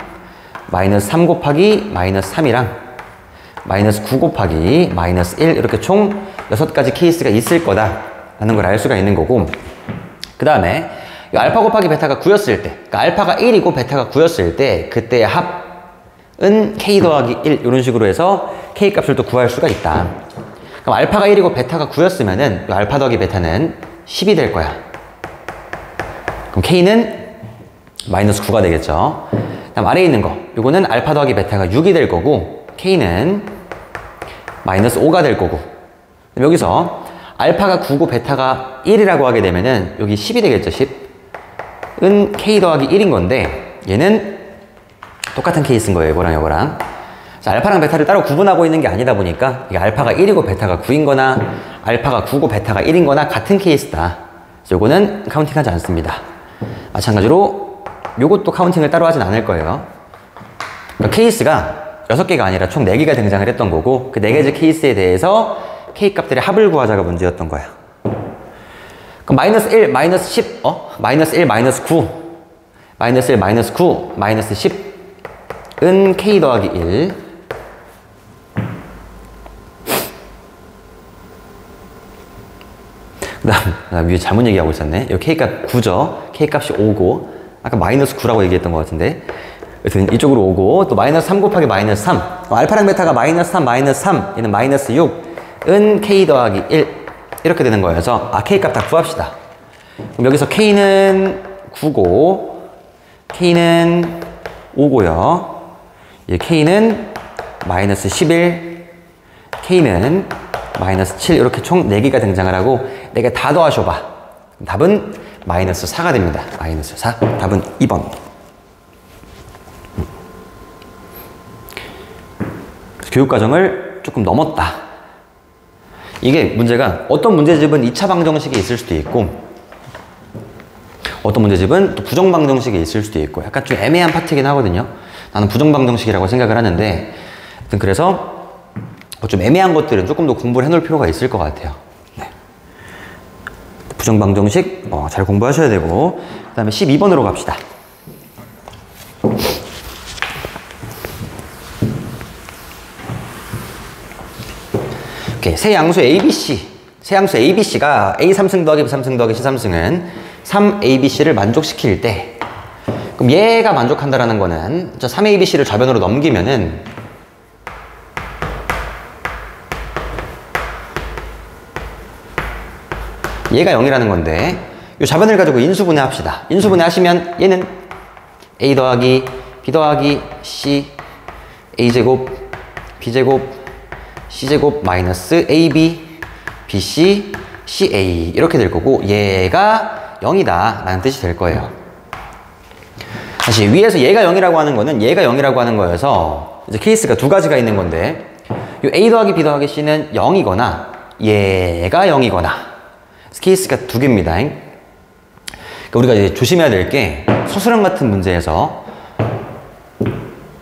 S1: 마이너스 3 곱하기 마이너스 3이랑 마이너스 9 곱하기 마이너스 1 이렇게 총 6가지 케이스가 있을 거다라는 걸 알 수가 있는 거고, 그 다음에 알파 곱하기 베타가 9였을 때, 그러니까 알파가 1이고 베타가 9였을 때 그때의 합은 k 더하기 1 이런 식으로 해서 k 값을 또 구할 수가 있다. 그럼 알파가 1이고 베타가 9였으면은 알파 더하기 베타는 10이 될 거야. 그럼 k는 마이너스 9가 되겠죠. 다음 아래에 있는 거, 요거는 알파 더하기 베타가 6이 될 거고, k는 마이너스 5가 될 거고, 여기서 알파가 9고 베타가 1이라고 하게 되면은 여기 10이 되겠죠. 10은 k 더하기 1인 건데, 얘는 똑같은 케이스인 거예요. 이거랑 이거랑. 자, 알파랑 베타를 따로 구분하고 있는 게 아니다 보니까 이게 알파가 1이고 베타가 9인 거나 알파가 9고 베타가 1인 거나 같은 케이스다. 요거는 카운팅하지 않습니다. 마찬가지로 요것도 카운팅을 따로 하진 않을 거예요. 그러니까 케이스가 6개가 아니라 총 4개가 등장을 했던 거고, 그 4가지 케이스에 대해서 k 값들의 합을 구하자가 문제였던 거야. 그럼 마이너스 1, 마이너스 10, 마이너스 1, 마이너스 9, 마이너스 1, 마이너스 9, 마이너스 10은 k 더하기 1. 그 다음, 위에 잘못 얘기하고 있었네. 여기 k값 9죠. k값이 5고, 아까 마이너스 9라고 얘기했던 것 같은데. 여튼 이쪽으로 오고, 또 마이너스 3 곱하기 마이너스 3. 알파랑 베타가 마이너스 3, 마이너스 3. 얘는 마이너스 6은 k 더하기 1. 이렇게 되는 거여서, k값 다 구합시다. 그럼 여기서 k는 9고, k는 5고요. k는 마이너스 11, k는 마이너스 7 이렇게 총 4개가 등장을 하고 4개 다 더하셔봐. 답은 마이너스 4가 됩니다. 마이너스 4. 답은 2번. 교육과정을 조금 넘었다. 이게 문제가 어떤 문제집은 2차 방정식이 있을 수도 있고 어떤 문제집은 또 부정 방정식이 있을 수도 있고 약간 좀 애매한 파트이긴 하거든요. 나는 부정 방정식이라고 생각을 하는데 그래서 좀 애매한 것들은 조금 더 공부를 해놓을 필요가 있을 것 같아요. 네. 부정 방정식 잘 공부하셔야 되고 그 다음에 12번으로 갑시다. 새 양수 ABC, 새 양수 ABC가 A3승 더하기 B3승 더하기 C3승은 3ABC를 만족시킬 때 그럼 얘가 만족한다라는 거는 저 3ABC를 좌변으로 넘기면은 얘가 0이라는 건데 이 좌변을 가지고 인수분해 합시다. 인수분해 하시면 얘는 A 더하기 B 더하기 C A제곱 B제곱 C제곱 마이너스 AB, BC, CA 이렇게 될 거고 얘가 0이다 라는 뜻이 될 거예요. 다시 위에서 얘가 0이라고 하는 거는 얘가 0이라고 하는 거여서 이제 케이스가 두 가지가 있는 건데 이 A 더하기 B 더하기 C는 0이거나 얘가 0이거나 케이스가 두 개입니다. 그러니까 우리가 이제 조심해야 될 게 서술형 같은 문제에서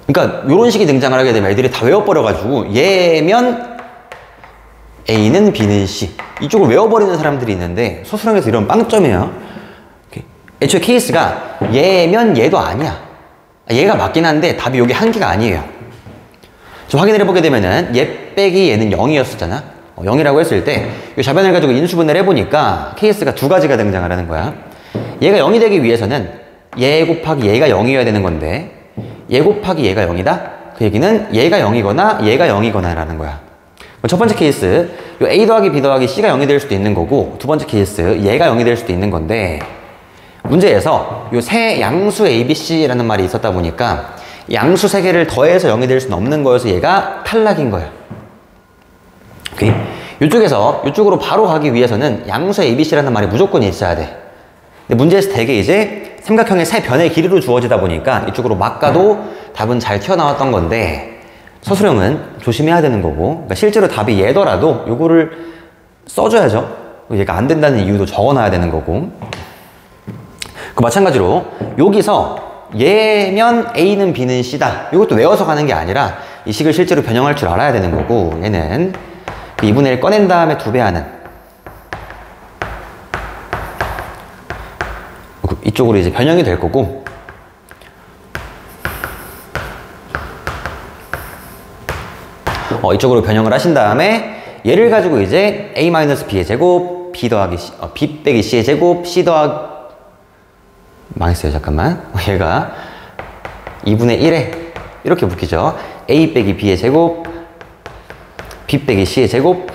S1: 그러니까 이런 식이 등장을 하게 되면 애들이 다 외워버려가지고 얘면 A는 B는 C 이쪽을 외워버리는 사람들이 있는데 서술형에서 이런 빵점이에요. 애초에 케이스가 얘면 얘도 아니야. 얘가 맞긴 한데 답이 여기 한 개가 아니에요. 좀 확인을 해보게 되면은 얘 빼기 얘는 0이었었잖아. 0이라고 했을 때 이 좌변을 가지고 인수분해를 해보니까 케이스가 두 가지가 등장을 하는 거야. 얘가 0이 되기 위해서는 얘 곱하기 얘가 0이어야 되는 건데 얘 곱하기 얘가 0이다? 그 얘기는 얘가 0이거나 얘가 0이거나 라는 거야. 첫 번째 케이스 요 A 더하기 B 더하기 C가 0이 될 수도 있는 거고 두 번째 케이스 얘가 0이 될 수도 있는 건데 문제에서 요 세 양수 ABC라는 말이 있었다 보니까 양수 세 개를 더해서 0이 될 수는 없는 거여서 얘가 탈락인 거예요. 오케이? 이쪽에서 이쪽으로 바로 가기 위해서는 양수 ABC라는 말이 무조건 있어야 돼. 근데 문제에서 되게 이제 삼각형의 세 변의 길이로 주어지다 보니까 이쪽으로 막 가도 답은 잘 튀어나왔던 건데 서술형은 조심해야 되는 거고 그러니까 실제로 답이 얘더라도 요거를 써줘야죠. 얘가 안 된다는 이유도 적어놔야 되는 거고 그 마찬가지로 여기서 얘면 A는 B는 C다 이것도 외워서 가는 게 아니라 이 식을 실제로 변형할 줄 알아야 되는 거고 얘는 그 2분의 1 꺼낸 다음에 2배하는 이쪽으로 이제 변형이 될 거고 이쪽으로 변형을 하신 다음에 얘를 가지고 이제 A-B의 제곱 B 더하기 C, B 빼기 C의 제곱 C 더하기 망했어요 잠깐만 얘가 2분의 1에 이렇게 묶이죠. A 빼기 B의 제곱 B 빼기 C의 제곱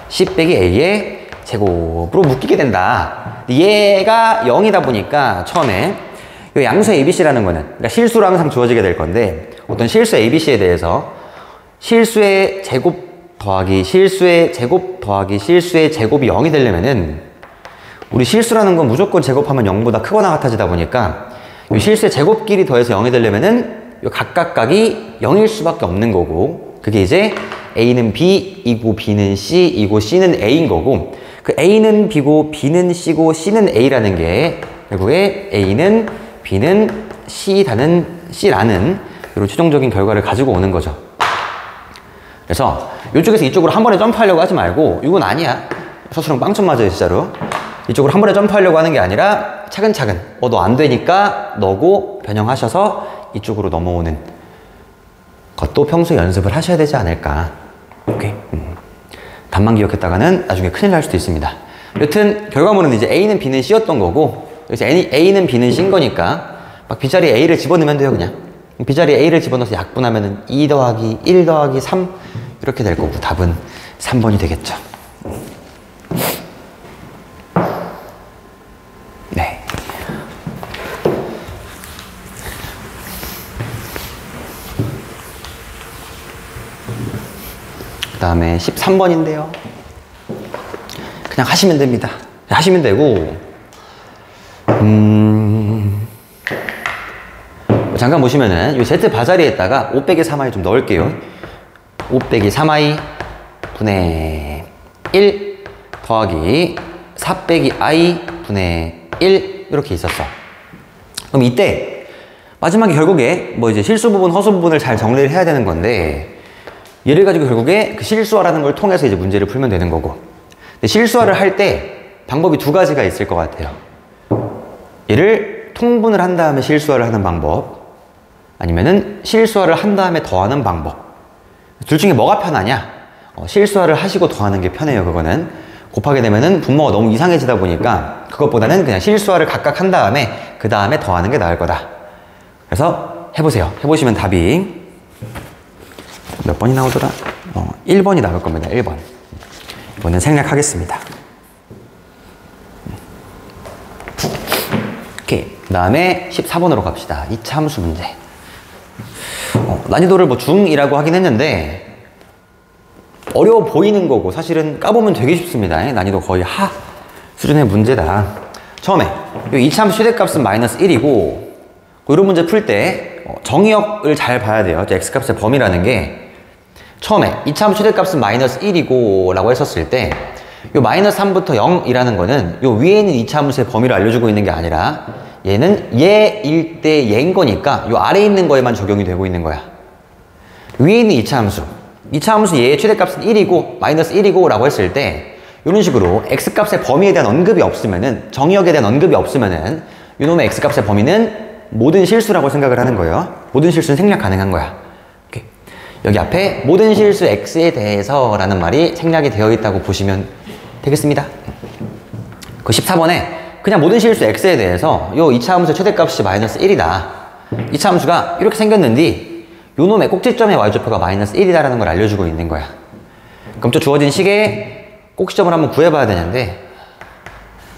S1: C 빼기 A의 제곱으로 묶이게 된다. 얘가 0이다 보니까 처음에 이 양수 ABC라는 거는 그러니까 실수로 항상 주어지게 될 건데 어떤 실수 ABC에 대해서 실수의 제곱 더하기 실수의 제곱 더하기 실수의 제곱이 0이 되려면은 우리 실수라는 건 무조건 제곱하면 0보다 크거나 같아지다 보니까 이 실수의 제곱끼리 더해서 0이 되려면은 이 각각각이 0일 수밖에 없는 거고 그게 이제 A는 B이고 B는 C이고 C는 A인 거고 그 A는 B고 B는 C고 C는 A라는 게 결국에 A는 B는 C라는 이런 최종적인 결과를 가지고 오는 거죠. 그래서 이쪽에서 이쪽으로 한 번에 점프하려고 하지 말고 이건 아니야. 서술형 빵점 맞아요 진짜로. 이쪽으로 한 번에 점프하려고 하는 게 아니라 차근차근 너 안 되니까 너고 변형하셔서 이쪽으로 넘어오는 것도 평소에 연습을 하셔야 되지 않을까. 오케이. 답만 기억했다가는 나중에 큰일 날 수도 있습니다. 여튼 결과물은 이제 A는 B는 C였던 거고 그래서 A는 B는 C인 거니까 막 B자리에 A를 집어넣으면 돼요 그냥. B자리에 A를 집어넣어서 약분하면 2 더하기 1 더하기 3 이렇게 될 거고 답은 3번이 되겠죠. 네. 그 다음에 13번인데요. 그냥 하시면 됩니다. 하시면 되고 잠깐 보시면은 이 Z 바자리에다가 5 빼기 3i 좀 넣을게요. 5 빼기 3i 분의 1 더하기 4 빼기 i 분의 1 이렇게 있었어. 그럼 이때 마지막에 결국에 뭐 이제 실수 부분, 허수 부분을 잘 정리를 해야 되는 건데 얘를 가지고 결국에 그 실수화라는 걸 통해서 이제 문제를 풀면 되는 거고. 근데 실수화를 할 때 방법이 두 가지가 있을 것 같아요. 얘를 통분을 한 다음에 실수화를 하는 방법, 아니면은 실수화를 한 다음에 더하는 방법. 둘 중에 뭐가 편하냐? 실수화를 하시고 더하는 게 편해요. 그거는 곱하게 되면은 분모가 너무 이상해지다 보니까 그것보다는 그냥 실수화를 각각 한 다음에 그 다음에 더하는 게 나을 거다. 그래서 해보세요. 해보시면 답이 몇 번이 나오더라? 1번이 나올 겁니다. 1번. 이번엔 생략하겠습니다. 오케이. 그 다음에 14번으로 갑시다. 2차 함수 문제. 난이도를 뭐 중이라고 하긴 했는데 어려워 보이는 거고 사실은 까보면 되게 쉽습니다. 난이도 거의 하 수준의 문제다. 처음에 이 2차 함수 최대값은 마이너스 1이고 이런 문제 풀 때 정의역을 잘 봐야 돼요. x값의 범위라는 게 처음에 2차 함수 최대값은 마이너스 1이고 라고 했었을 때 요 마이너스 3부터 0이라는 거는 요 위에 있는 2차 함수의 범위를 알려주고 있는 게 아니라 얘는 얘일 때 얘인 거니까 요 아래에 있는 거에만 적용이 되고 있는 거야. 위에 있는 2차 함수 2차 함수 얘의 최대값은 1이고 마이너스 1이고 라고 했을 때 이런 식으로 x값의 범위에 대한 언급이 없으면은 정의역에 대한 언급이 없으면은 이놈의 x값의 범위는 모든 실수라고 생각을 하는 거예요. 모든 실수는 생략 가능한 거야. 오케이. 여기 앞에 모든 실수 x에 대해서 라는 말이 생략이 되어 있다고 보시면 되겠습니다. 그 14번에 그냥 모든 실수 x에 대해서 요 2차 함수의 최대값이 마이너스 1이다. 2차 함수가 이렇게 생겼는데 요놈의 꼭지점의 y좌표가 마이너스 1이다라는 걸 알려주고 있는 거야. 그럼 또 주어진 식의 꼭지점을 한번 구해봐야 되는데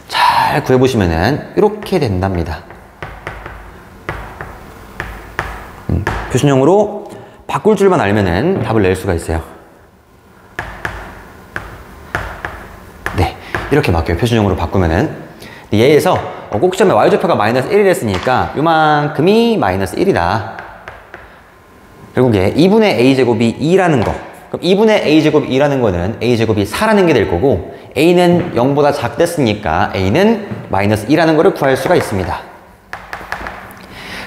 S1: 잘 구해보시면은 이렇게 된답니다. 표준형으로 바꿀 줄만 알면은 답을 낼 수가 있어요. 네, 이렇게 바뀌어요. 표준형으로 바꾸면은 얘에서 꼭지점의 y좌표가 마이너스 1이 됐으니까 요만큼이 마이너스 1이다. 결국에 2분의 a제곱이 2라는 거. 그럼 2분의 a제곱이 2라는 거는 a제곱이 4라는 게 될 거고 a는 0보다 작댔으니까 a는 마이너스 2라는 거를 구할 수가 있습니다.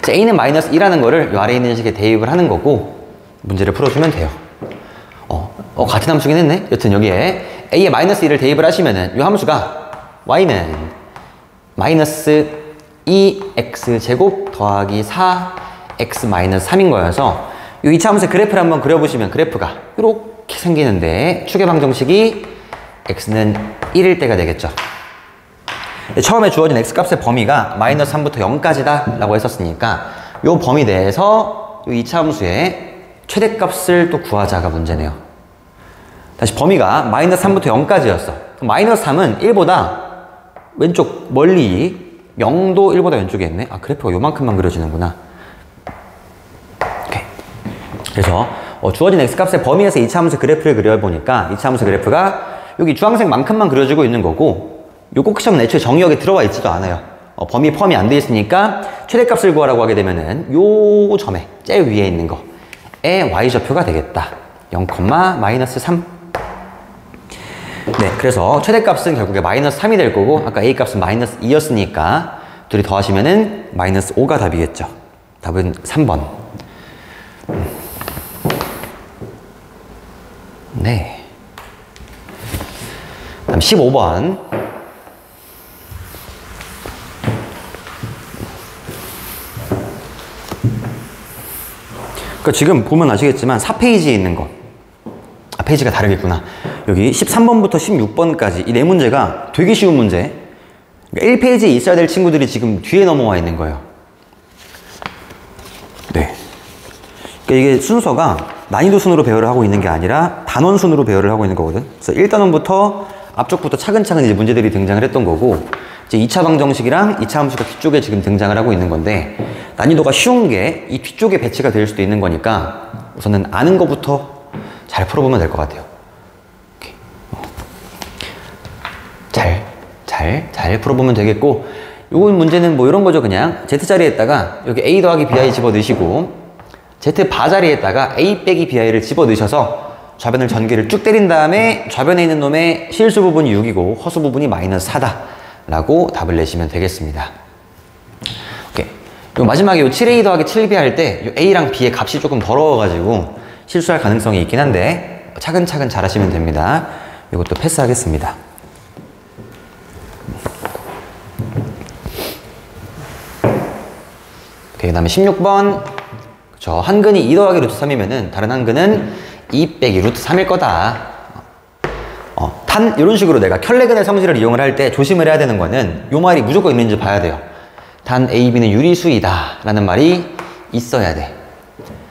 S1: a는 마이너스 2라는 거를 이 아래에 있는 식에 대입을 하는 거고 문제를 풀어주면 돼요. 같은 함수긴 했네. 여튼 여기에 a에 마이너스 2를 대입을 하시면은 이 함수가 y는 마이너스 2x 제곱 더하기 4x 마이너스 3인 거여서 이 2차 함수의 그래프를 한번 그려보시면 그래프가 이렇게 생기는데 축의 방정식이 x는 1일 때가 되겠죠. 처음에 주어진 x값의 범위가 마이너스 3부터 0까지다 라고 했었으니까 이 범위 내에서 이 2차 함수의 최대값을 또 구하자가 문제네요. 다시 범위가 마이너스 3부터 0까지였어. 그럼 마이너스 3은 1보다 왼쪽 멀리 0도 1보다 왼쪽에 있네. 아, 그래프가 요만큼만 그려지는구나. 오케이. 그래서 주어진 x값의 범위에서 2차 함수 그래프를 그려보니까 2차 함수 그래프가 여기 주황색만큼만 그려지고 있는 거고 요 꼭지점은 애초에 정의역에 들어와 있지도 않아요. 범위 포함이 안 돼 있으니까 최대값을 구하라고 하게 되면은 요 점에 제일 위에 있는 거의 y좌표가 되겠다. 0, 마이너스 3. 네, 그래서 최대값은 결국에 마이너스 3이 될 거고 아까 a값은 마이너스 2였으니까 둘이 더하시면은 마이너스 5가 답이겠죠. 답은 3번. 네. 다음 15번. 그러니까 지금 보면 아시겠지만 4페이지에 있는 거. 아, 페이지가 다르겠구나. 여기 13번부터 16번까지 이 네 문제가 되게 쉬운 문제. 그러니까 1페이지에 있어야 될 친구들이 지금 뒤에 넘어와 있는 거예요. 네. 그러니까 이게 순서가 난이도 순으로 배열을 하고 있는 게 아니라 단원 순으로 배열을 하고 있는 거거든. 그래서 1단원부터 앞쪽부터 차근차근 이제 문제들이 등장을 했던 거고 이제 2차 방정식이랑 2차 함수가 뒤쪽에 지금 등장을 하고 있는 건데 난이도가 쉬운 게 이 뒤쪽에 배치가 될 수도 있는 거니까 우선은 아는 것부터 잘 풀어보면 될 것 같아요. 잘 풀어보면 되겠고 요건 문제는 뭐 이런 거죠. 그냥 Z자리에다가 여기 A 더하기 BI 집어 넣으시고 Z 바 자리에다가 A 빼기 BI를 집어 넣으셔서 좌변을 전개를 쭉 때린 다음에 좌변에 있는 놈의 실수 부분이 6이고 허수 부분이 마이너스 4다 라고 답을 내시면 되겠습니다. 오케이. 요 마지막에 요 7a 더하기 7b 할 때 요 a랑 b의 값이 조금 더러워가지고 실수할 가능성이 있긴 한데 차근차근 잘 하시면 됩니다. 이것도 패스하겠습니다. 오케이, 그 다음에 16번. 그쵸. 한 근이 2 더하기 루트 3이면은 다른 한 근은 2 빼기 루트 3일 거다. 이런 식으로 내가 켤레근의 성질을 이용을 할 때 조심을 해야 되는 거는 요 말이 무조건 있는지 봐야 돼요. 단 A, B는 유리수이다 라는 말이 있어야 돼.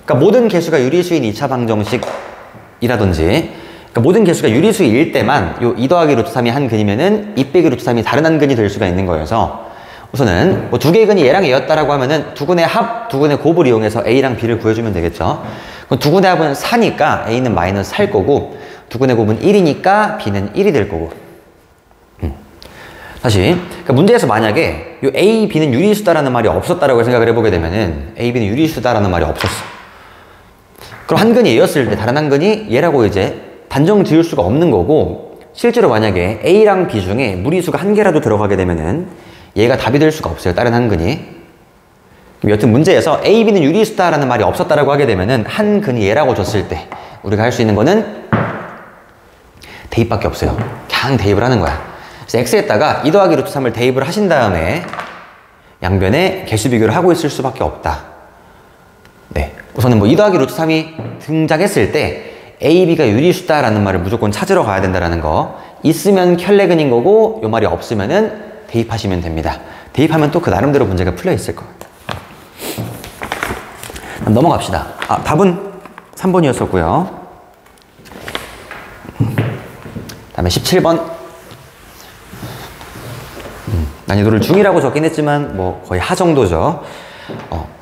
S1: 그러니까 모든 개수가 유리수인 2차 방정식이라든지 그러니까 모든 개수가 유리수일 때만 요 2 더하기 루트 3이 한 근이면은 2 빼기 루트 3이 다른 한 근이 될 수가 있는 거여서 우선은 뭐 두 개의 근이 얘랑 얘였다라고 하면은 두 근의 합, 두 근의 곱을 이용해서 A랑 B를 구해주면 되겠죠. 그럼 두 근의 합은 4니까 A는 마이너스 4일 거고 두 근의 곱은 1이니까 B는 1이 될 거고. 다시 그러니까 문제에서 만약에 요 A, B는 유리수다라는 말이 없었다라고 생각을 해보게 되면은 A, B는 유리수다라는 말이 없었어. 그럼 한 근이 얘였을 때 다른 한 근이 얘라고 이제 단정 지을 수가 없는 거고 실제로 만약에 A랑 B 중에 무리수가 한 개라도 들어가게 되면은 얘가 답이 될 수가 없어요. 다른 한 근이. 여튼 문제에서 A, B는 유리수다라는 말이 없었다라고 하게 되면은 한 근이 얘라고 줬을 때 우리가 할 수 있는 거는 대입밖에 없어요. 그냥 대입을 하는 거야. 그래서 X에다가 2 더하기 루트 3을 대입을 하신 다음에 양변에 개수 비교를 하고 있을 수밖에 없다. 네. 우선은 뭐 2 더하기 루트 3이 등장했을 때 A, B가 유리수다라는 말을 무조건 찾으러 가야 된다는 거. 있으면 켤레근인 거고 요 말이 없으면은 대입하시면 됩니다. 대입하면 또 그 나름대로 문제가 풀려 있을 거예요. 넘어갑시다. 답은 3번이었었고요. 다음에 17번. 난이도를 중이라고 적긴 했지만 뭐 거의 하 정도죠.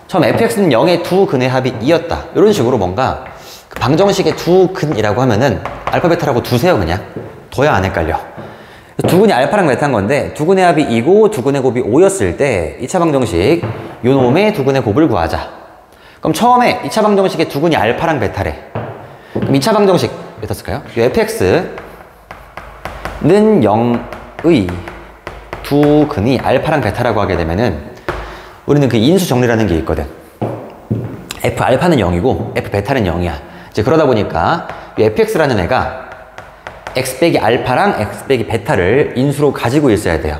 S1: 처음 fx는 0의 두 근의 합이 2였다. 이런 식으로 뭔가 그 방정식의 두 근이라고 하면은 알파 베타라고 두세요. 그냥 둬야 안 헷갈려. 두 근이 알파랑 베타인 건데 두 근의 합이 2고 두 근의 곱이 5였을 때 2차 방정식 요 놈의 두 근의 곱을 구하자. 그럼 처음에 2차 방정식의 두 근이 알파랑 베타래. 그럼 2차 방정식 몇 쓸까요? 요 fx는 0의 두 근이 알파랑 베타라고 하게 되면은 우리는 그 인수 정리라는 게 있거든. f 알파는 0이고 f 베타는 0이야. 이제 그러다 보니까 이 fx라는 애가 x 빼기 알파랑 x 빼기 베타를 인수로 가지고 있어야 돼요.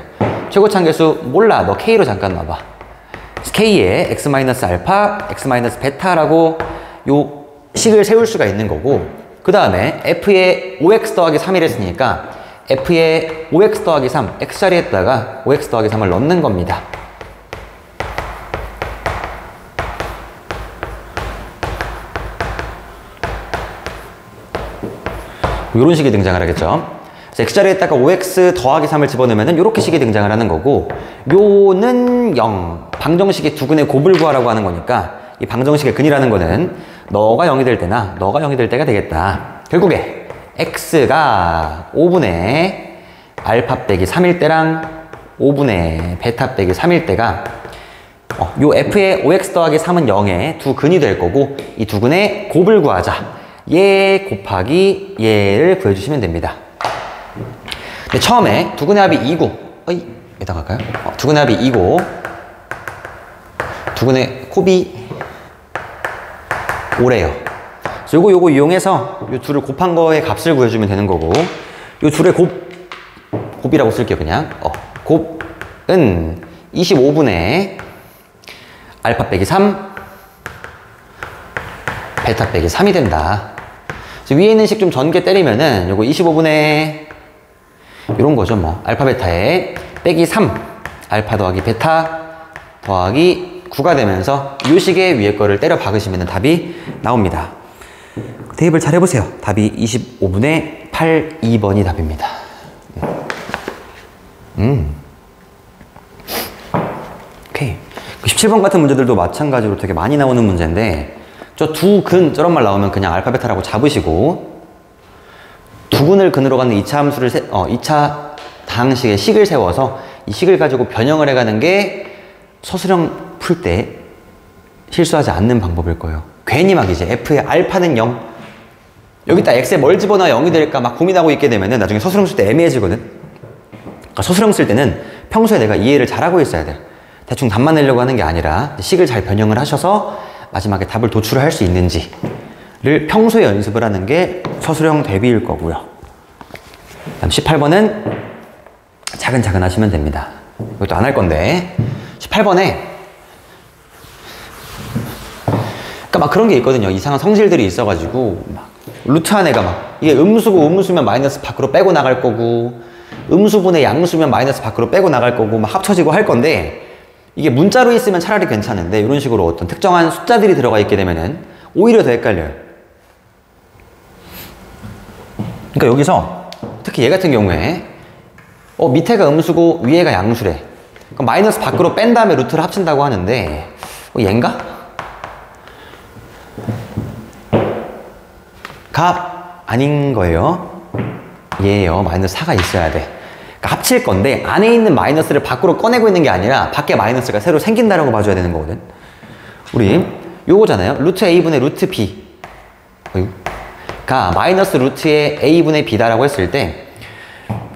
S1: 최고차항계수 몰라. 너 k로 잠깐 놔봐. k에 x 마이너스 알파, x 마이너스 베타라고 요 식을 세울 수가 있는 거고 그 다음에 f에 5x 더하기 3이랬으니까 f에 5x 더하기 3, x자리에다가 5x 더하기 3을 넣는 겁니다. 이런 식이 등장을 하겠죠. x자리에다가 5x 더하기 3을 집어넣으면 이렇게 식이 등장을 하는 거고 요는 0, 방정식의 두 근의 곱을 구하라고 하는 거니까 이 방정식의 근이라는 거는 너가 0이 될 때나 너가 0이 될 때가 되겠다. 결국에 x가 5분의 알파 빼기 3일 때랑 5분의 베타 빼기 3일 때가 요 f의 5x 더하기 3은 0의 두 근이 될 거고 이 두 근의 곱을 구하자. 얘 곱하기 얘를 구해주시면 됩니다. 근데 처음에 두 근의 합이 2고 여기다 갈까요? 두 근의 합이 2고 두 근의 곱이 5래요. 그래서 요거 이용해서 요 둘을 곱한 거의 값을 구해주면 되는 거고 요 둘의 곱이라고 쓸게요. 그냥 곱은 25분의 알파 빼기 3 베타 빼기 3이 된다. 그래서 위에 있는 식 좀 전개 때리면은 요거 25분의 요런 거죠. 뭐 알파 베타에 빼기 3 알파 더하기 베타 더하기 9가 되면서 요 식의 위에 거를 때려 박으시면 답이 나옵니다. 대입을 잘 해보세요. 답이 25분의 8, 2번이 답입니다. 오케이. 17번 같은 문제들도 마찬가지로 되게 많이 나오는 문제인데 저 두 근 저런 말 나오면 그냥 알파 베타라고 잡으시고 두 근을 근으로 가는 2차 함수를 2차 다항식의 식을 세워서 이 식을 가지고 변형을 해가는 게 서술형 풀 때 실수하지 않는 방법일 거예요. 괜히 막 이제 f의 알파는 0 여기다 x에 뭘 집어넣어야 0이 될까 막 고민하고 있게 되면은 나중에 서술형 쓸 때 애매해지거든. 그러니까 서술형 쓸 때는 평소에 내가 이해를 잘하고 있어야 돼. 대충 답만 내려고 하는 게 아니라 식을 잘 변형을 하셔서 마지막에 답을 도출할 수 있는지를 평소에 연습을 하는 게 서술형 대비일 거고요. 다음 18번은 차근차근 하시면 됩니다. 이것도 안 할 건데 18번에 그러니까 막 그런 게 있거든요. 이상한 성질들이 있어가지고 막 루트 한 애가 막 이게 음수고 음수면 마이너스 밖으로 빼고 나갈 거고 음수분의 양수면 마이너스 밖으로 빼고 나갈 거고 막 합쳐지고 할 건데 이게 문자로 있으면 차라리 괜찮은데 이런 식으로 어떤 특정한 숫자들이 들어가 있게 되면은 오히려 더 헷갈려요. 그러니까 여기서 특히 얘 같은 경우에 밑에가 음수고 위에가 양수래. 그럼 마이너스 밖으로 뺀 다음에 루트를 합친다고 하는데 얘인가? 가 아닌 거예요. 얘예요. 마이너스 4가 있어야 돼. 그러니까 합칠 건데 안에 있는 마이너스를 밖으로 꺼내고 있는 게 아니라 밖에 마이너스가 새로 생긴다라고 봐줘야 되는 거거든. 우리 요거잖아요. 루트 a분의 루트 b가 마이너스 루트의 a분의 b다라고 했을 때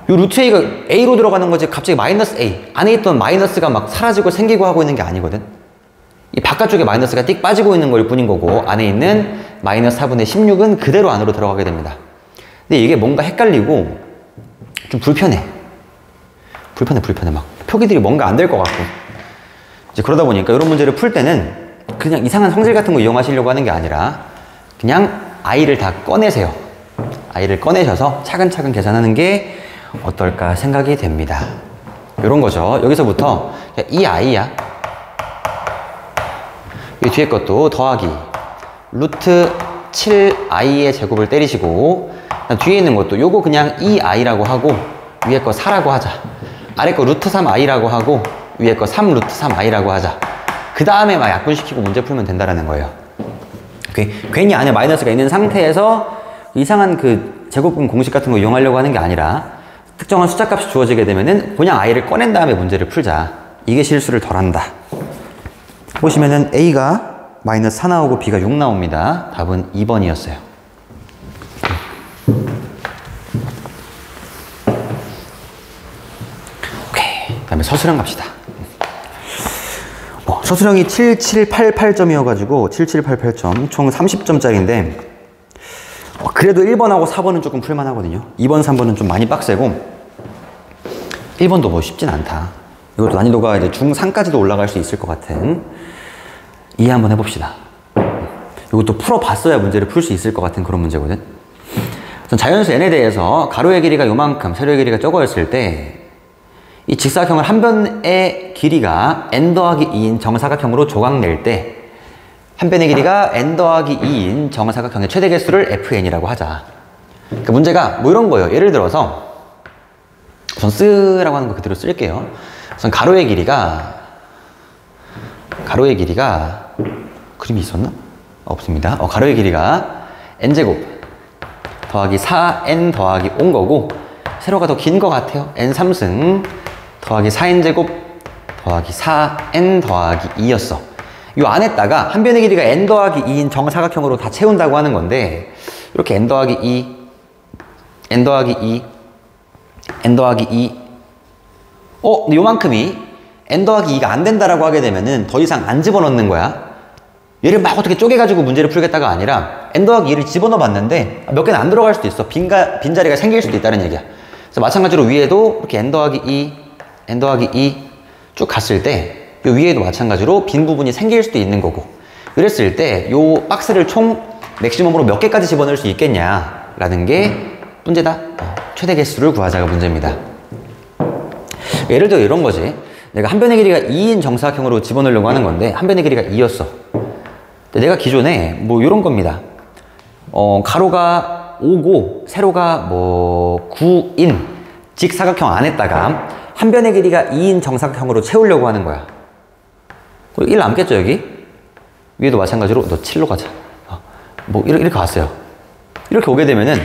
S1: 요 루트 a가 a로 들어가는 거지 갑자기 마이너스 a 안에 있던 마이너스가 막 사라지고 생기고 하고 있는 게 아니거든. 이 바깥쪽에 마이너스가 띡 빠지고 있는 걸 뿐인 거고 안에 있는 마이너스 4분의 16은 그대로 안으로 들어가게 됩니다. 근데 이게 뭔가 헷갈리고 좀 불편해 막 표기들이 뭔가 안 될 것 같고 이제 그러다 보니까 이런 문제를 풀 때는 그냥 이상한 성질 같은 거 이용하시려고 하는 게 아니라 그냥 i를 다 꺼내세요. i를 꺼내셔서 차근차근 계산하는 게 어떨까 생각이 됩니다. 이런 거죠. 여기서부터 이 i야 이 뒤에 것도 더하기 루트 7i의 제곱을 때리시고 뒤에 있는 것도 요거 그냥 2i라고 하고 위에 거 4라고 하자. 아래 거 루트 3i라고 하고 위에 거 3 루트 3i라고 하자. 그 다음에 막 약분시키고 문제 풀면 된다라는 거예요. 괜히 안에 마이너스가 있는 상태에서 이상한 그 제곱분 공식 같은 거 이용하려고 하는 게 아니라 특정한 숫자 값이 주어지게 되면은 그냥 i를 꺼낸 다음에 문제를 풀자. 이게 실수를 덜 한다. 보시면은 a가 마이너스 4 나오고 b가 6 나옵니다. 답은 2번이었어요. 오케이. 그 다음에 서술형 갑시다. 서술형이 7788점이어가지고 7788점 총 30점짜리인데 그래도 1번하고 4번은 조금 풀만하거든요. 2번, 3번은 좀 많이 빡세고 1번도 뭐 쉽진 않다. 이것도 난이도가 이제 중3까지도 올라갈 수 있을 것 같은 이해 한번 해봅시다. 이것도 풀어봤어야 문제를 풀 수 있을 것 같은 그런 문제거든. 자연수 n에 대해서 가로의 길이가 요만큼, 세로의 길이가 적어였을 때 이 직사각형을 한 변의 길이가 n 더하기 2인 정사각형으로 조각낼 때 한 변의 길이가 n 더하기 2인 정사각형의 최대 개수를 fn이라고 하자. 그 문제가 뭐 이런 거예요. 예를 들어서 우선 쓰라고 하는 거 그대로 쓸게요. 우선 가로의 길이가 그림이 있었나? 없습니다. 가로의 길이가 n제곱 더하기 4n 더하기 5인 거고 세로가 더 긴 거 같아요. n3승 더하기 4n제곱 더하기 4n 더하기 2였어. 이 안에다가 한 변의 길이가 n 더하기 2인 정사각형으로 다 채운다고 하는 건데 이렇게 n 더하기 2, n 더하기 2, n 더하기 2 근데 요만큼이 n 더하기 2가 안 된다라고 하게 되면은 더 이상 안 집어넣는 거야. 얘를 막 어떻게 쪼개가지고 문제를 풀겠다가 아니라 n 더하기 2를 집어넣어 봤는데 몇 개는 안 들어갈 수도 있어. 빈자리가 생길 수도 있다는 얘기야. 그래서 마찬가지로 위에도 이렇게 n 더하기 2, n 더하기 2 쭉 갔을 때 요 위에도 마찬가지로 빈 부분이 생길 수도 있는 거고 그랬을 때 요 박스를 총 맥시멈으로 몇 개까지 집어넣을 수 있겠냐라는 게 문제다. 최대 개수를 구하자가 문제입니다. 예를 들어 이런 거지. 내가 한 변의 길이가 2인 정사각형으로 집어넣으려고 하는 건데 한 변의 길이가 2였어. 내가 기존에 뭐 이런 겁니다. 가로가 5고 세로가 뭐 9인 직사각형 안에다가 한 변의 길이가 2인 정사각형으로 채우려고 하는 거야. 1 남겠죠 여기? 위에도 마찬가지로 너 7로 가자. 뭐 이렇게 왔어요. 이렇게 오게 되면은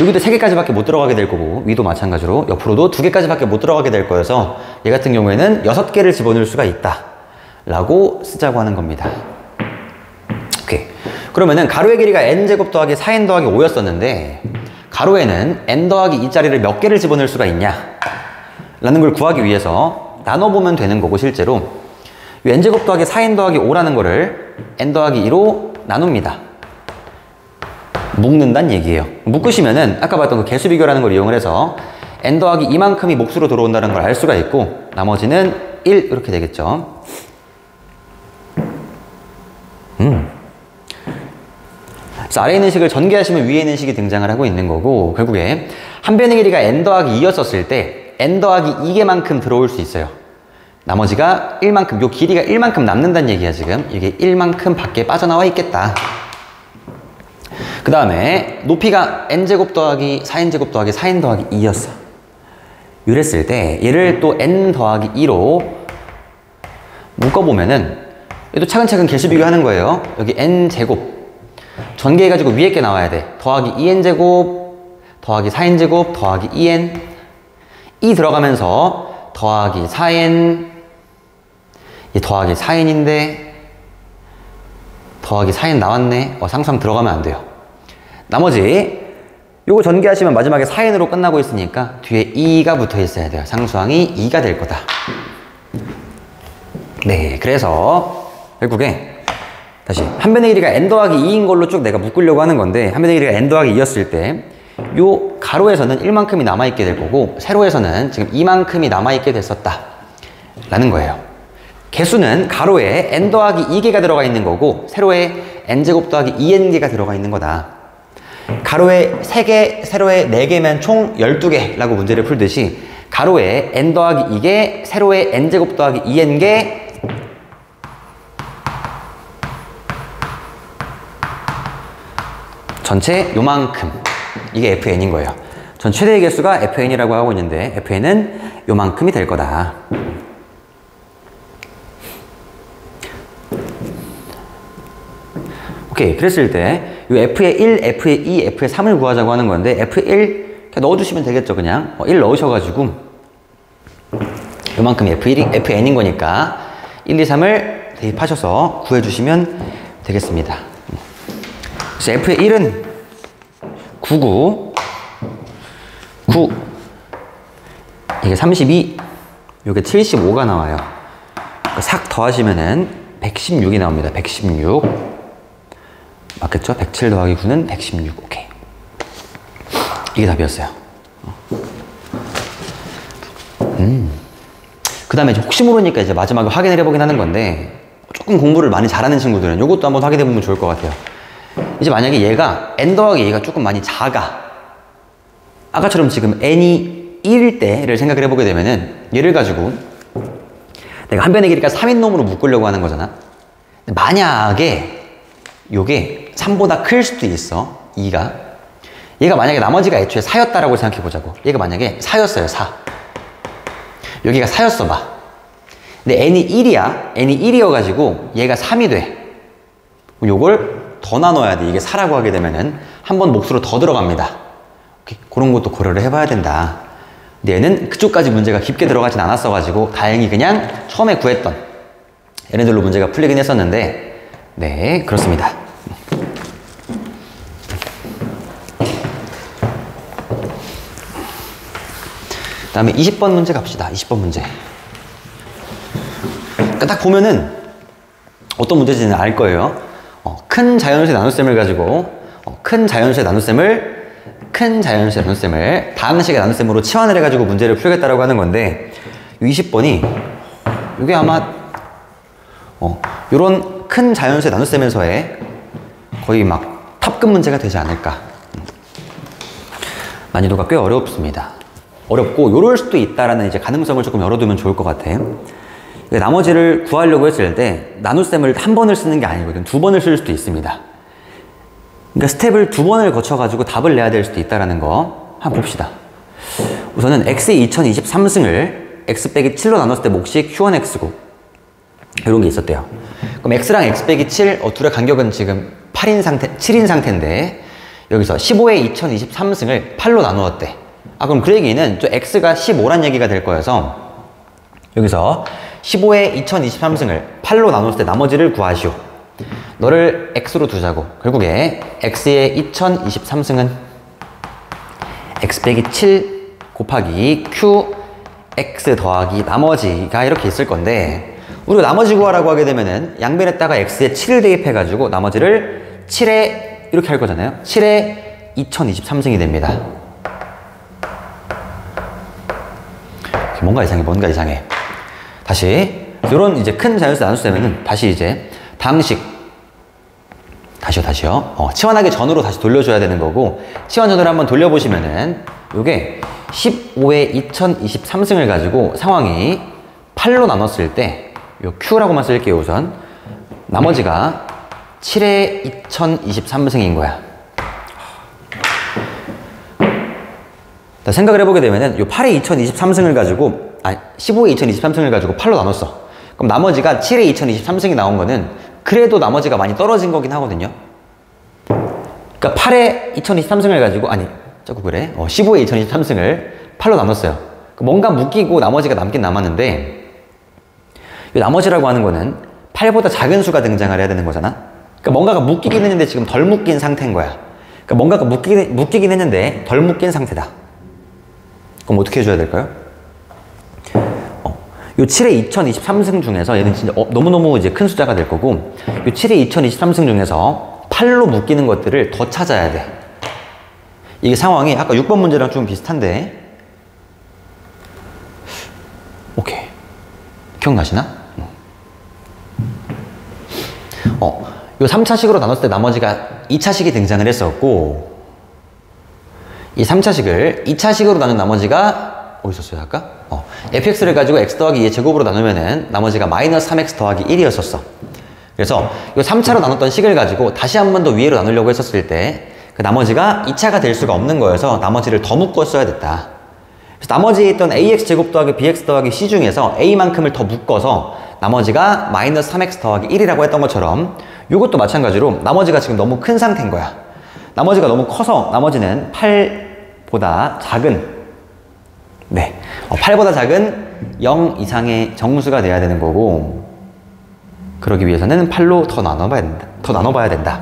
S1: 여기도 3개까지밖에 못 들어가게 될 거고 위도 마찬가지로 옆으로도 2개까지밖에 못 들어가게 될 거여서 얘 같은 경우에는 6개를 집어넣을 수가 있다 라고 쓰자고 하는 겁니다. 오케이. 그러면은 가로의 길이가 n제곱 더하기 4n 더하기 5였었는데 가로에는 n 더하기 2짜리를 몇 개를 집어넣을 수가 있냐 라는 걸 구하기 위해서 나눠보면 되는 거고, 실제로 이 n제곱 더하기 4n 더하기 5라는 거를 n 더하기 2로 나눕니다. 묶는다는 얘기예요. 묶으시면은 아까 봤던 그 개수 비교라는 걸 이용을 해서 n 더하기 2만큼이 몫으로 들어온다는 걸 알 수가 있고, 나머지는 1 이렇게 되겠죠. 그래서 아래에 있는 식을 전개하시면 위에 있는 식이 등장을 하고 있는 거고, 결국에 한 변의 길이가 n 더하기 2였었을 때 n 더하기 2개만큼 들어올 수 있어요. 나머지가 1만큼, 요 길이가 1만큼 남는다는 얘기야. 지금 이게 1만큼 밖에 빠져나와 있겠다. 그 다음에 높이가 n제곱 더하기 4n제곱 더하기 4n 더하기 2였어. 이랬을 때 얘를 또 n 더하기 2로 묶어보면은 얘도 차근차근 개수 비교하는 거예요. 여기 n제곱 전개해가지고 위에 게 나와야 돼. 더하기 2n제곱 더하기 4n제곱 더하기 2n 2 들어가면서 더하기 4n, 얘 더하기 4n인데 더하기 4n 나왔네. 상수항 들어가면 안 돼요. 나머지 요거 전개하시면 마지막에 4n으로 끝나고 있으니까 뒤에 2가 붙어 있어야 돼요. 상수항이 2가 될 거다. 네, 그래서 결국에 다시 한 변의 길이가 n 더하기 2인 걸로 쭉 내가 묶으려고 하는 건데, 한 변의 길이가 n 더하기 2였을 때 요 가로에서는 1만큼이 남아있게 될 거고, 세로에서는 지금 2만큼이 남아있게 됐었다 라는 거예요. 개수는 가로에 n 더하기 2개가 들어가 있는 거고, 세로에 n제곱 더하기 2n개가 들어가 있는 거다. 가로에 3개, 세로에 4개면 총 12개 라고 문제를 풀듯이 가로에 n 더하기 2개, 세로에 n제곱 더하기 2n개, 전체 요만큼, 이게 fn인 거예요. 전 최대의 개수가 fn이라고 하고 있는데 fn은 요만큼이 될 거다. 오케이, 그랬을 때 이 f의 1, f의 2, f의 3을 구하자고 하는 건데, f의 1 넣어주시면 되겠죠. 그냥 1 넣으셔가지고 요만큼이 fn인 거니까 1, 2, 3을 대입하셔서 구해주시면 되겠습니다. 그래서 f의 1은 99, 9, 이게 32, 이게 75가 나와요. 삭 더하시면은 116이 나옵니다. 116. 맞겠죠? 107 더하기 9는 116. 오케이. 이게 답이었어요. 그 다음에 혹시 모르니까 이제 마지막에 확인을 해보긴 하는 건데, 조금 공부를 많이 잘하는 친구들은 이것도 한번 확인해보면 좋을 것 같아요. 이제 만약에 얘가 n 더하기 얘가 조금 많이 작아. 아까처럼 지금 n이 1일 때를 생각을 해보게 되면은 얘를 가지고 내가 한 변의 길이가 3인 놈으로 묶으려고 하는 거잖아. 근데 만약에 요게 3보다 클 수도 있어. 2가. 얘가 만약에 나머지가 애초에 4였다라고 생각해 보자고. 얘가 만약에 4였어요. 4. 여기가 4였어 봐. 근데 n이 1이야. n이 1이어가지고 얘가 3이 돼. 요걸 더 나눠야 돼. 이게 4라고 하게 되면은 한 번 몫으로 더 들어갑니다. 오케이. 그런 것도 고려를 해봐야 된다. 근데 얘는 그쪽까지 문제가 깊게 들어가진 않았어가지고 다행히 그냥 처음에 구했던 얘네들로 문제가 풀리긴 했었는데, 네, 그렇습니다. 그 다음에 20번 문제 갑시다. 20번 문제. 그러니까 딱 보면은 어떤 문제인지는 알 거예요. 큰 자연수의 나눗셈을 가지고 큰 자연수의 나눗셈을 다항식의 나눗셈으로 치환을 해가지고 문제를 풀겠다라고 하는 건데, 20번이 이게 아마 요런 큰 자연수의 나눗셈에서의 거의 막 탑급 문제가 되지 않을까. 난이도가 꽤 어렵습니다. 어렵고 요럴 수도 있다라는 이제 가능성을 조금 열어두면 좋을 것 같아요. 나머지를 구하려고 했을 때 나눗셈을 한 번을 쓰는 게 아니거든. 2번을 쓸 수도 있습니다. 그러니까 스텝을 2번을 거쳐가지고 답을 내야 될 수도 있다라는 거 한번 봅시다. 우선은 x의 2023승을 x 빼기 7로 나눴을 때 몫이 q1x고 이런 게 있었대요. 그럼 x랑 x 빼기 7, 둘의 간격은 지금 7인 상태인데 여기서 15의 2023승을 8로 나누었대. 그럼 그 얘기는 또 x가 15란 얘기가 될 거여서 여기서 15의 2023승을 8로 나눴을 때 나머지를 구하시오. 너를 x로 두자고. 결국에 x의 2023승은 x 빼기 7 곱하기 q x 더하기 나머지가 이렇게 있을 건데, 우리가 나머지 구하라고 하게 되면은 양변에다가 x에 7을 대입해가지고 나머지를 7에 이렇게 할 거잖아요. 7에 2023승이 됩니다. 뭔가 이상해. 다시 이런 이제 큰 자연수 나눗수 되면은 다시 이제 다시요. 치환하기 전으로 다시 돌려줘야 되는 거고, 치환 전으로 한번 돌려보시면은 요게 15의 2023승을 가지고 상황이 8로 나눴을 때 요 Q라고만 쓸게요. 우선 나머지가 7의 2023승인 거야. 생각을 해보게 되면은 요 8의 2023승을 가지고 15의 2023승을 가지고 8로 나눴어. 그럼 나머지가 7의 2023승이 나온 거는 그래도 나머지가 많이 떨어진 거긴 하거든요. 그러니까 8의 2023승을 가지고 15의 2023승을 8로 나눴어요. 뭔가 묶이고 나머지가 남긴 남았는데, 이 나머지라고 하는 거는 8보다 작은 수가 등장을 해야 되는 거잖아. 그러니까 뭔가가 묶이긴 했는데 지금 덜 묶인 상태인 거야. 그러니까 뭔가가 묶이긴 했는데 덜 묶인 상태다. 그럼 어떻게 해줘야 될까요? 요 7의 2023승 중에서 얘는 진짜 너무너무 이제 큰 숫자가 될 거고, 요 7의 2023승 중에서 8로 묶이는 것들을 더 찾아야 돼. 이게 상황이 아까 6번 문제랑 좀 비슷한데, 오케이. 기억나시나? 요 3차식으로 나눴을 때 나머지가 2차식이 등장을 했었고, 이 3차식을 2차식으로 나눈 나머지가 어디 있었어요 아까? fx를 가지고 x 더하기 2의 제곱으로 나누면은 나머지가 마이너스 3x 더하기 1이었었어. 그래서 이 3차로 나눴던 식을 가지고 다시 한 번 더 위로 나누려고 했었을 때 그 나머지가 2차가 될 수가 없는 거여서 나머지를 더 묶었어야 됐다. 그래서 나머지에 있던 ax 제곱 더하기 bx 더하기 c 중에서 a만큼을 더 묶어서 나머지가 마이너스 3x 더하기 1이라고 했던 것처럼 이것도 마찬가지로 나머지가 지금 너무 큰 상태인 거야. 나머지가 너무 커서 나머지는 8보다 작은 8보다 작은 0 이상의 정수가 돼야 되는 거고, 그러기 위해서는 8로 더 나눠봐야 된다.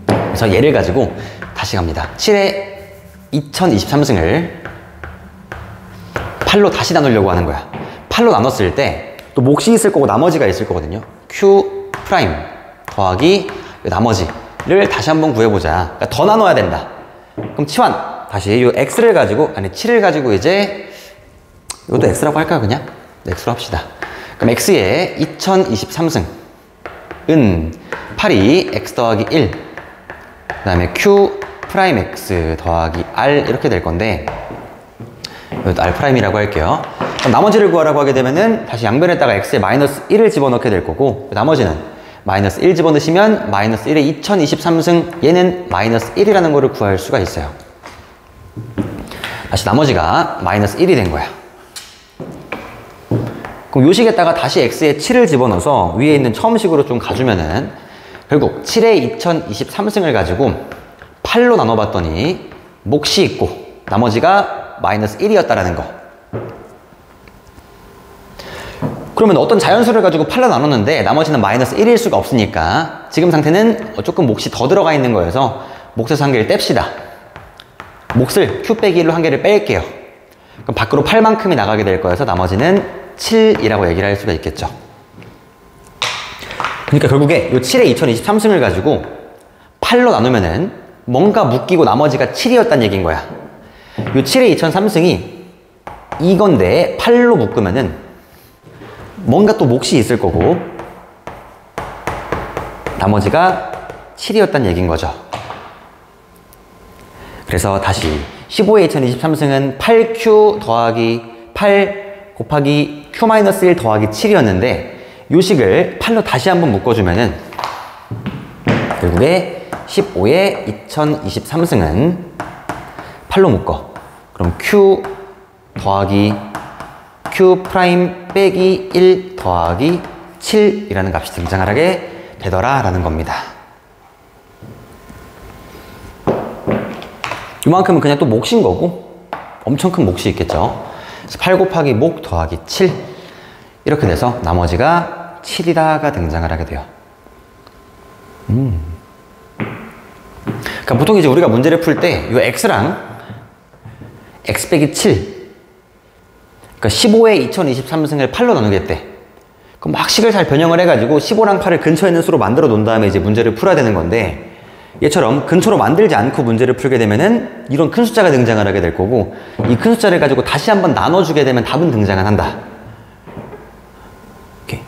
S1: 그래서 얘를 가지고 다시 갑니다. 7의 2023승을 8로 다시 나누려고 하는 거야. 8로 나눴을 때 또 몫이 있을 거고 나머지가 있을 거거든요. Q 프라임 더하기 나머지를 다시 한번 구해보자. 그러니까 더 나눠야 된다. 그럼 치환 다시 이 x를 가지고 7을 가지고 이제 이것도 x라고 할까요? 그냥 x로 합시다. 그럼 x의 2023승은 8이 x 더하기 1, 그 다음에 q 프라임 x 더하기 r 이렇게 될 건데, 이것도 r 프라임이라고 할게요. 그럼 나머지를 구하라고 하게 되면은 다시 양변에다가 x에 마이너스 1을 집어넣게 될 거고, 나머지는 마이너스 1 집어넣으시면 마이너스 1의 2023승, 얘는 마이너스 1이라는 거를 구할 수가 있어요. 다시 나머지가 마이너스 1이 된 거야. 그럼 요 식에다가 다시 x에 7을 집어넣어서 위에 있는 처음식으로 좀 가주면은 결국 7의 2023승을 가지고 8로 나눠봤더니 몫이 있고 나머지가 마이너스 1이었다라는 거. 그러면 어떤 자연수를 가지고 8로 나눴는데 나머지는 마이너스 1일 수가 없으니까 지금 상태는 조금 몫이 더 들어가 있는 거여서 몫에서 한 개를 뗍시다. 몫을 q 빼기 1로 한 개를 뺄게요. 그럼 밖으로 8만큼이 나가게 될 거여서 나머지는 7이라고 얘기를 할 수가 있겠죠. 그러니까 결국에 이 7의 2023승을 가지고 8로 나누면은 뭔가 묶이고 나머지가 7이었다는 얘기인 거야. 이 7의 2003승이 이건데 8로 묶으면은 뭔가 또 몫이 있을 거고 나머지가 7이었다는 얘기인 거죠. 그래서 다시 15의 2023승은 8q 더하기 8 곱하기 q-1 더하기 7이었는데 요 식을 8로 다시 한번 묶어주면은 결국에 15의 2023승은 8로 묶어. 그럼 q 더하기 q 프라임 빼기 1 더하기 7이라는 값이 등장을 하게 되더라 라는 겁니다. 이만큼은 그냥 또 몫인 거고 엄청 큰 몫이 있겠죠. 그래서 8 곱하기 몫 더하기 7 이렇게 돼서 나머지가 7이다가 등장을 하게 돼요. 그러니까 보통 이제 우리가 문제를 풀 때 이 x랑 x 빼기 7, 그러니까 15의 2023승을 8로 나누겠대. 그럼 막 식을 잘 변형을 해가지고 15랑 8을 근처에 있는 수로 만들어 놓은 다음에 이제 문제를 풀어야 되는 건데, 얘처럼 근처로 만들지 않고 문제를 풀게 되면은 이런 큰 숫자가 등장을 하게 될 거고, 이 큰 숫자를 가지고 다시 한번 나눠주게 되면 답은 등장을 한다. 오케이.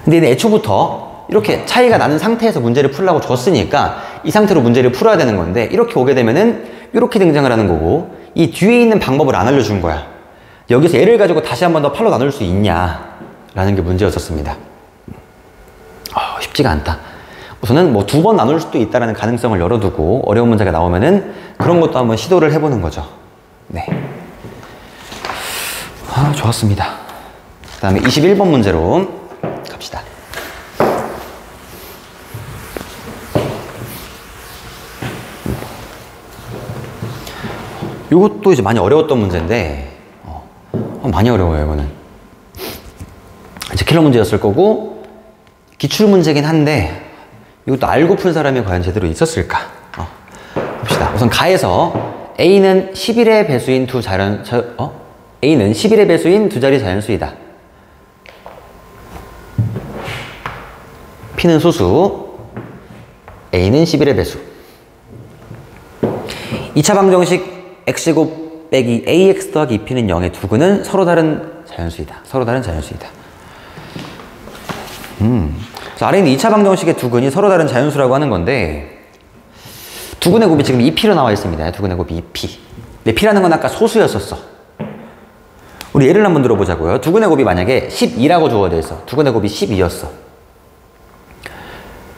S1: 근데 얘는 애초부터 이렇게 차이가 나는 상태에서 문제를 풀라고 줬으니까 이 상태로 문제를 풀어야 되는 건데, 이렇게 오게 되면은 이렇게 등장을 하는 거고, 이 뒤에 있는 방법을 안 알려준 거야. 여기서 얘를 가지고 다시 한 번 더 8로 나눌 수 있냐 라는 게 문제였었습니다. 쉽지가 않다. 우선은 뭐 2번 나눌 수도 있다는 가능성을 열어두고 어려운 문제가 나오면은 그런 것도 한번 시도를 해보는 거죠. 네. 좋았습니다. 그 다음에 21번 문제로 갑시다. 이것도 이제 많이 어려웠던 문제인데, 많이 어려워요, 이거는. 이제 킬러 문제였을 거고, 기출 문제긴 한데, 이것도 알고 푼 사람이 과연 제대로 있었을까? 봅시다. 우선 가에서 A는 11의 배수인 A는 11의 배수인 두 자리 자연수이다. P는 소수, A는 11의 배수. 2차 방정식 X제곱 빼기 AX 더하기 2P는 0의 두 근은 서로 다른 자연수이다. 서로 다른 자연수이다. 그래서 아래 있는 2차 방정식의 두 근이 서로 다른 자연수라고 하는 건데, 두 근의 곱이 지금 2P로 나와 있습니다. 두 근의 곱이 2P. 근데 P라는 건 아까 소수였었어. 우리 예를 한번 들어보자고요. 두 근의 곱이 만약에 12라고 주어져 있어. 두 근의 곱이 12였어.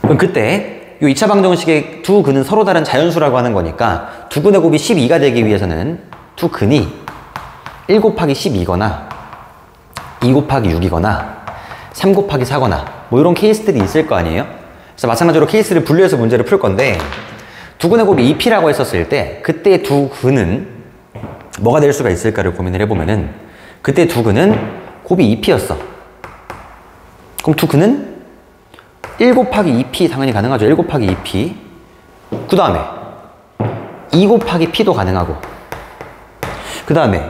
S1: 그럼 그때 이 2차 방정식의 두 근은 서로 다른 자연수라고 하는 거니까 두 근의 곱이 12가 되기 위해서는 두 근이 1 곱하기 12거나 2 곱하기 6이거나 3 곱하기 4거나 뭐 이런 케이스들이 있을 거 아니에요? 그래서 마찬가지로 케이스를 분류해서 문제를 풀 건데, 두 근의 곱이 2P라고 했었을 때 그때 두 근은 뭐가 될 수가 있을까를 고민을 해보면은, 그때 두 근은 곱이 2P였어. 그럼 두 근은 1 곱하기 2P 당연히 가능하죠. 1 곱하기 2P. 그 다음에 2 곱하기 P도 가능하고, 그 다음에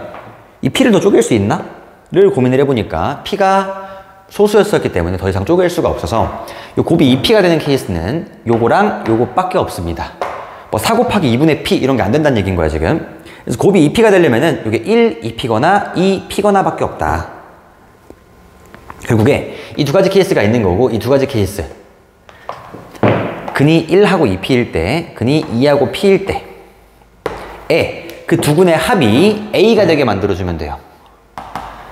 S1: 이 P를 더 쪼갤 수 있나? 를 고민을 해보니까 P가 소수였었기 때문에 더 이상 쪼갤 수가 없어서 요 곱이 2P가 되는 케이스는 요거랑 요거밖에 없습니다. 뭐 4 곱하기 2분의 P 이런 게 안 된다는 얘기인 거야 지금. 그래서 곱이 2P가 되려면은 이게 1, 2P거나 2P거나 밖에 없다. 결국에 이 두 가지 케이스가 있는 거고, 이 두 가지 케이스, 근이 1하고 2P일 때, 근이 2하고 P일 때에 그 두 근의 합이 A가 되게 만들어주면 돼요.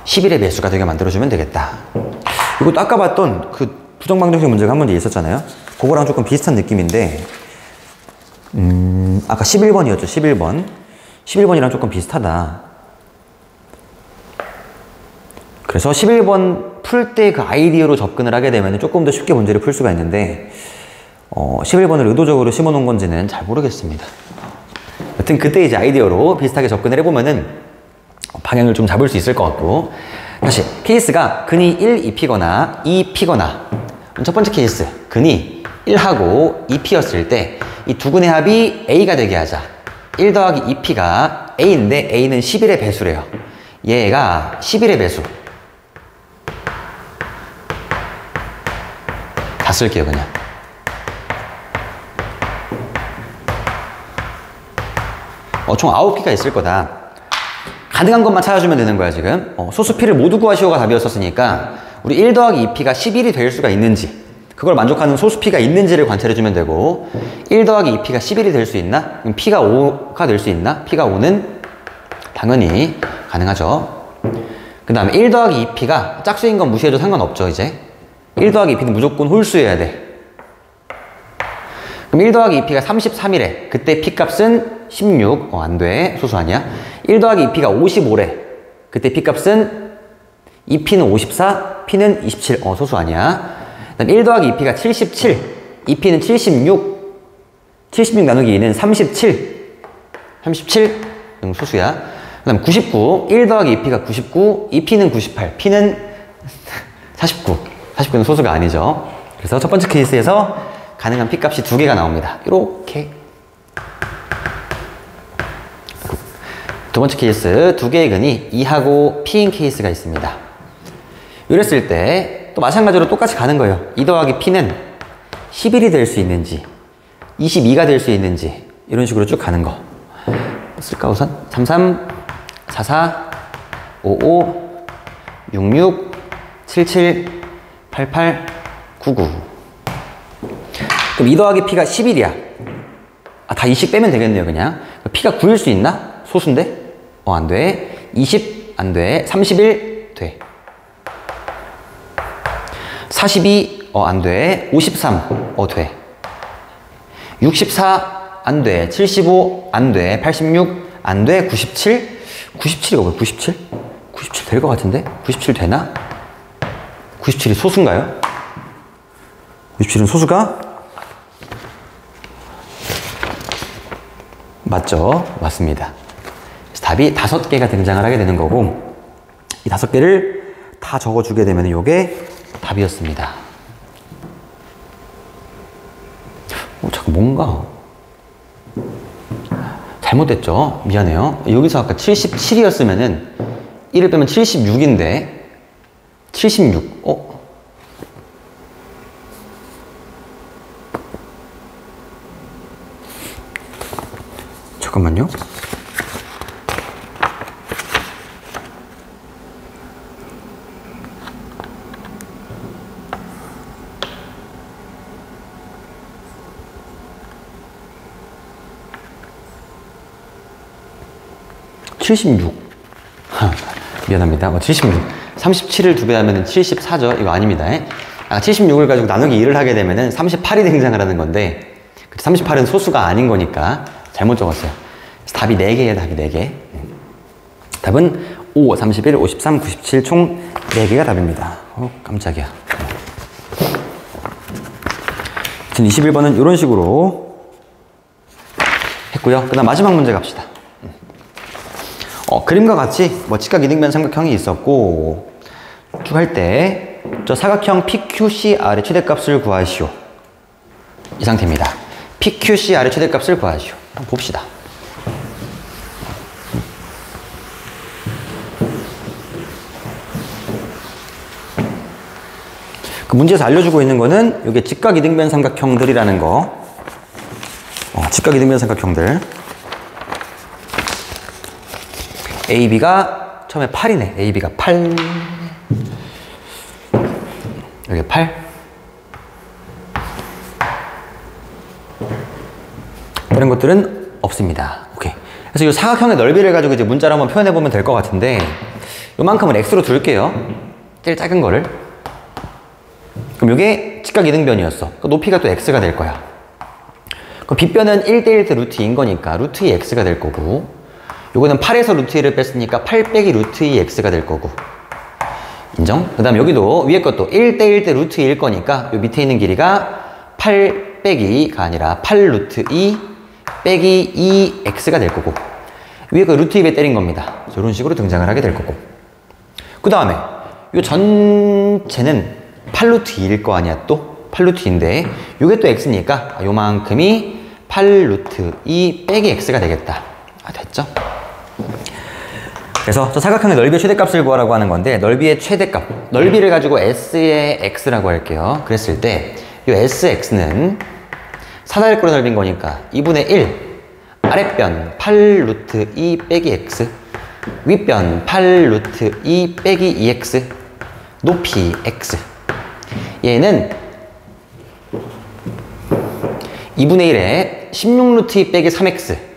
S1: 11의 매수가 되게 만들어주면 되겠다. 이것도 아까 봤던 그 부정방정식 문제가 한 문제 있었잖아요. 그거랑 조금 비슷한 느낌인데, 아까 11번이었죠. 11번. 11번이랑 조금 비슷하다. 그래서 11번 풀 때 그 아이디어로 접근을 하게 되면 조금 더 쉽게 문제를 풀 수가 있는데, 11번을 의도적으로 심어놓은 건지는 잘 모르겠습니다. 여튼 그때 이제 아이디어로 비슷하게 접근을 해보면은 방향을 좀 잡을 수 있을 것 같고, 다시 케이스가 근이 1, 2P거나 2P거나, 첫 번째 케이스 근이 1하고 2P였을 때 이 두 근의 합이 A가 되게 하자. 1 더하기 2P가 A인데 A는 11의 배수래요. 얘가 11의 배수. 다 쓸게요 그냥. 총 9개가 있을 거다. 가능한 것만 찾아주면 되는 거야 지금. 소수 P를 모두 구하시오가 답이었었으니까 우리 1 더하기 2P가 11이 될 수가 있는지, 그걸 만족하는 소수 P가 있는지를 관찰해주면 되고, 1 더하기 2P가 11이 될 수 있나? 그럼 P가 5가 될 수 있나? P가 5는 당연히 가능하죠. 그 다음에 1 더하기 2P가 짝수인 건 무시해도 상관없죠 이제. 1 더하기 2P는 무조건 홀수여야 돼. 그럼 1 더하기 2P가 33이래. 그때 P값은 16. 안 돼. 소수 아니야. 1 더하기 2P가 55래. 그때 P값은 2P는 54, P는 27. 소수 아니야. 그다음 1 더하기 2P가 77. 2P는 76. 76 나누기 2는 37. 37. 소수야. 그 다음 99. 1 더하기 2P가 99. 2P는 98. P는 49. 49는 소수가 아니죠. 그래서 첫 번째 케이스에서 가능한 P값이 두 개가 나옵니다. 이렇게. 두 번째 케이스, 두 개의 근이 2하고 P인 케이스가 있습니다. 이랬을 때 또 마찬가지로 똑같이 가는 거예요. 2 더하기 P는 11이 될 수 있는지 22가 될 수 있는지 이런 식으로 쭉 가는 거. 쓸까 우선? 33, 44, 55, 66, 77, 88, 99. 그럼 2 더하기 P가 11이야. 아, 다 20 빼면 되겠네요, 그냥. P가 9일 수 있나? 소수인데? 안 돼. 20, 안 돼. 31, 돼. 42, 안 돼. 53, 돼. 64, 안 돼. 75, 안 돼. 86, 안 돼. 97, 97이 뭐야? 97? 97 될 것 같은데? 97 되나? 97이 소수인가요? 97은 소수가? 맞죠? 맞습니다. 그래서 답이 5개가 등장을 하게 되는 거고, 이 5개를 다 적어주게 되면 이게 답이었습니다. 잠깐 뭔가 잘못됐죠? 미안해요. 여기서 아까 77이었으면은 1을 빼면 76인데 76, 잠깐만요. 미안합니다. 76. 37을 두 배 하면 74죠. 이거 아닙니다. 76을 가지고 나누기 2를 하게 되면 38이 등장을 하는 건데 38은 소수가 아닌 거니까 잘못 적었어요. 그래서 답이 4개예요. 답이 4개. 답은 5, 31, 53, 97 총 4개가 답입니다. 깜짝이야. 21번은 이런 식으로 했고요. 그 다음 마지막 문제 갑시다. 그림과 같이 직각 이등변 삼각형이 있었고 쭉 할 때 저 사각형 PQCR의 최대값을 구하시오. 이 상태입니다. PQCR의 최대값을 구하시오. 한번 봅시다. 그 문제에서 알려주고 있는 거는 이게 직각 이등변 삼각형들이라는 거. 직각 이등변 삼각형들. AB가 처음에 8이네. AB가 8. 여기 8. 다른 것들은 없습니다. 오케이. 그래서 이 사각형의 넓이를 가지고 이제 문자로 한번 표현해 보면 될 것 같은데, 요만큼은 x로 둘게요. 제일 작은 거를. 그럼 이게 직각 이등변이었어. 그 높이가 또 x가 될 거야. 그럼 빗변은 1대1 대 루트 2인 거니까 루트 2 x가 될 거고, 요거는 8에서 루트 2를 뺐으니까 8 빼기 루트 2 x가 될 거고. 인정? 그 다음 여기도 위에 것도 1대1 대 루트 2일 거니까 요 밑에 있는 길이가 8 빼기가 아니라 8 루트 2 빼기 2 x가 될 거고, 위에 거 루트 2배 때린 겁니다. 이런 식으로 등장을 하게 될 거고. 그 다음에 요 전체는 8 루트 2일 거 아니야. 또 8 루트 2인데 요게 또 x니까 요만큼이 8 루트 2 빼기 x가 되겠다. 됐죠? 그래서 저 사각형의 넓이의 최대값을 구하라고 하는 건데, 넓이의 최대값, 넓이를 가지고 s의 x라고 할게요. 그랬을 때 이 sx는 사다리꼴의 넓이인 거니까 2분의 1 아랫변 8 루트 2 빼기 x, 윗변 8 루트 2 빼기 2x, 높이 x. 얘는 2분의 1에 16 루트 2 빼기 3x,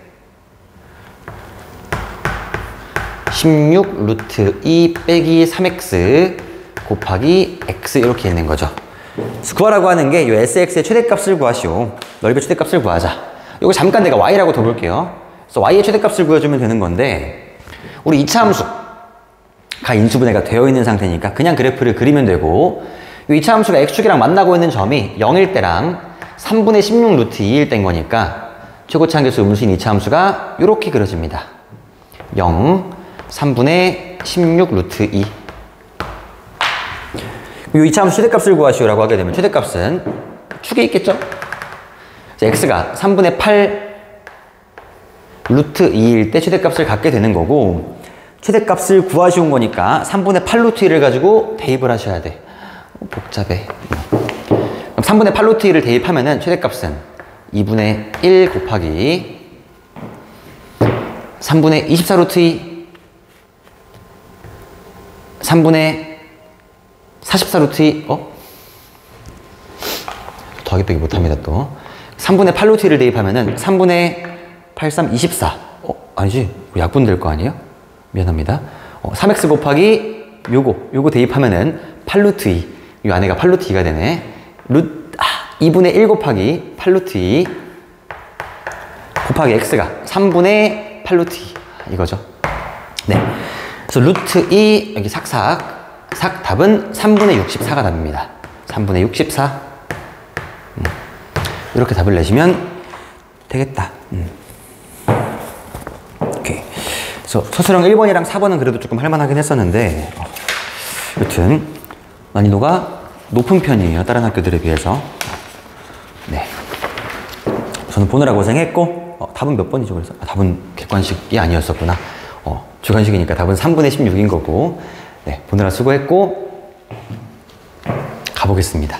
S1: 16 루트 2 빼기 3x 곱하기 x 이렇게 있는 거죠. 그래서 구하라고 하는 게 이 sx의 최대값을 구하시오. 넓이의 최대값을 구하자. 이거 잠깐 내가 y라고 더 볼게요. 그래서 y의 최대값을 구해주면 되는 건데, 우리 2차 함수가 인수분해가 되어 있는 상태니까 그냥 그래프를 그리면 되고, 이 2차 함수가 x축이랑 만나고 있는 점이 0일 때랑 3분의 16 루트 2일 때인 거니까 최고치 한계수 음수인 2차 함수가 이렇게 그려집니다. 0, 3분의 16 루트 2. 이 2차 함수 최대값을 구하시오라고 하게 되면 최대값은 축에 있겠죠? x가 3분의 8 루트 2일 때 최대값을 갖게 되는 거고, 최대값을 구하시온 거니까 3분의 8 루트 2를 가지고 대입을 하셔야 돼. 복잡해. 그럼 3분의 8 루트 2를 대입하면은 최대값은 2분의 1 곱하기 3분의 24 루트 2 3분의 44 루트 2 더하기 빼기 못합니다 또. 3분의 8 루트 2를 대입하면은 3분의 83 24 아니지 약분 될 거 아니에요? 미안합니다. 3x 곱하기 요거 대입하면은 8 루트 2 이 안에가 8 루트 2가 되네. 2분의 1 곱하기 8 루트 2 곱하기 x가 3분의 8 루트 2 이거죠. 네. 그래서 루트 2 여기 삭 답은 3분의 64가 답입니다. 3분의 64 이렇게 답을 내시면 되겠다. 오케이. 그래서 서술형 1번이랑 4번은 그래도 조금 할만하긴 했었는데 여튼 난이도가 높은 편이에요. 다른 학교들에 비해서. 네. 저는 보느라 고생했고 답은 몇 번이죠? 그래서 답은 객관식이 아니었었구나. 주관식이니까 답은 3분의 16인 거고. 네, 보느라 수고했고 가보겠습니다.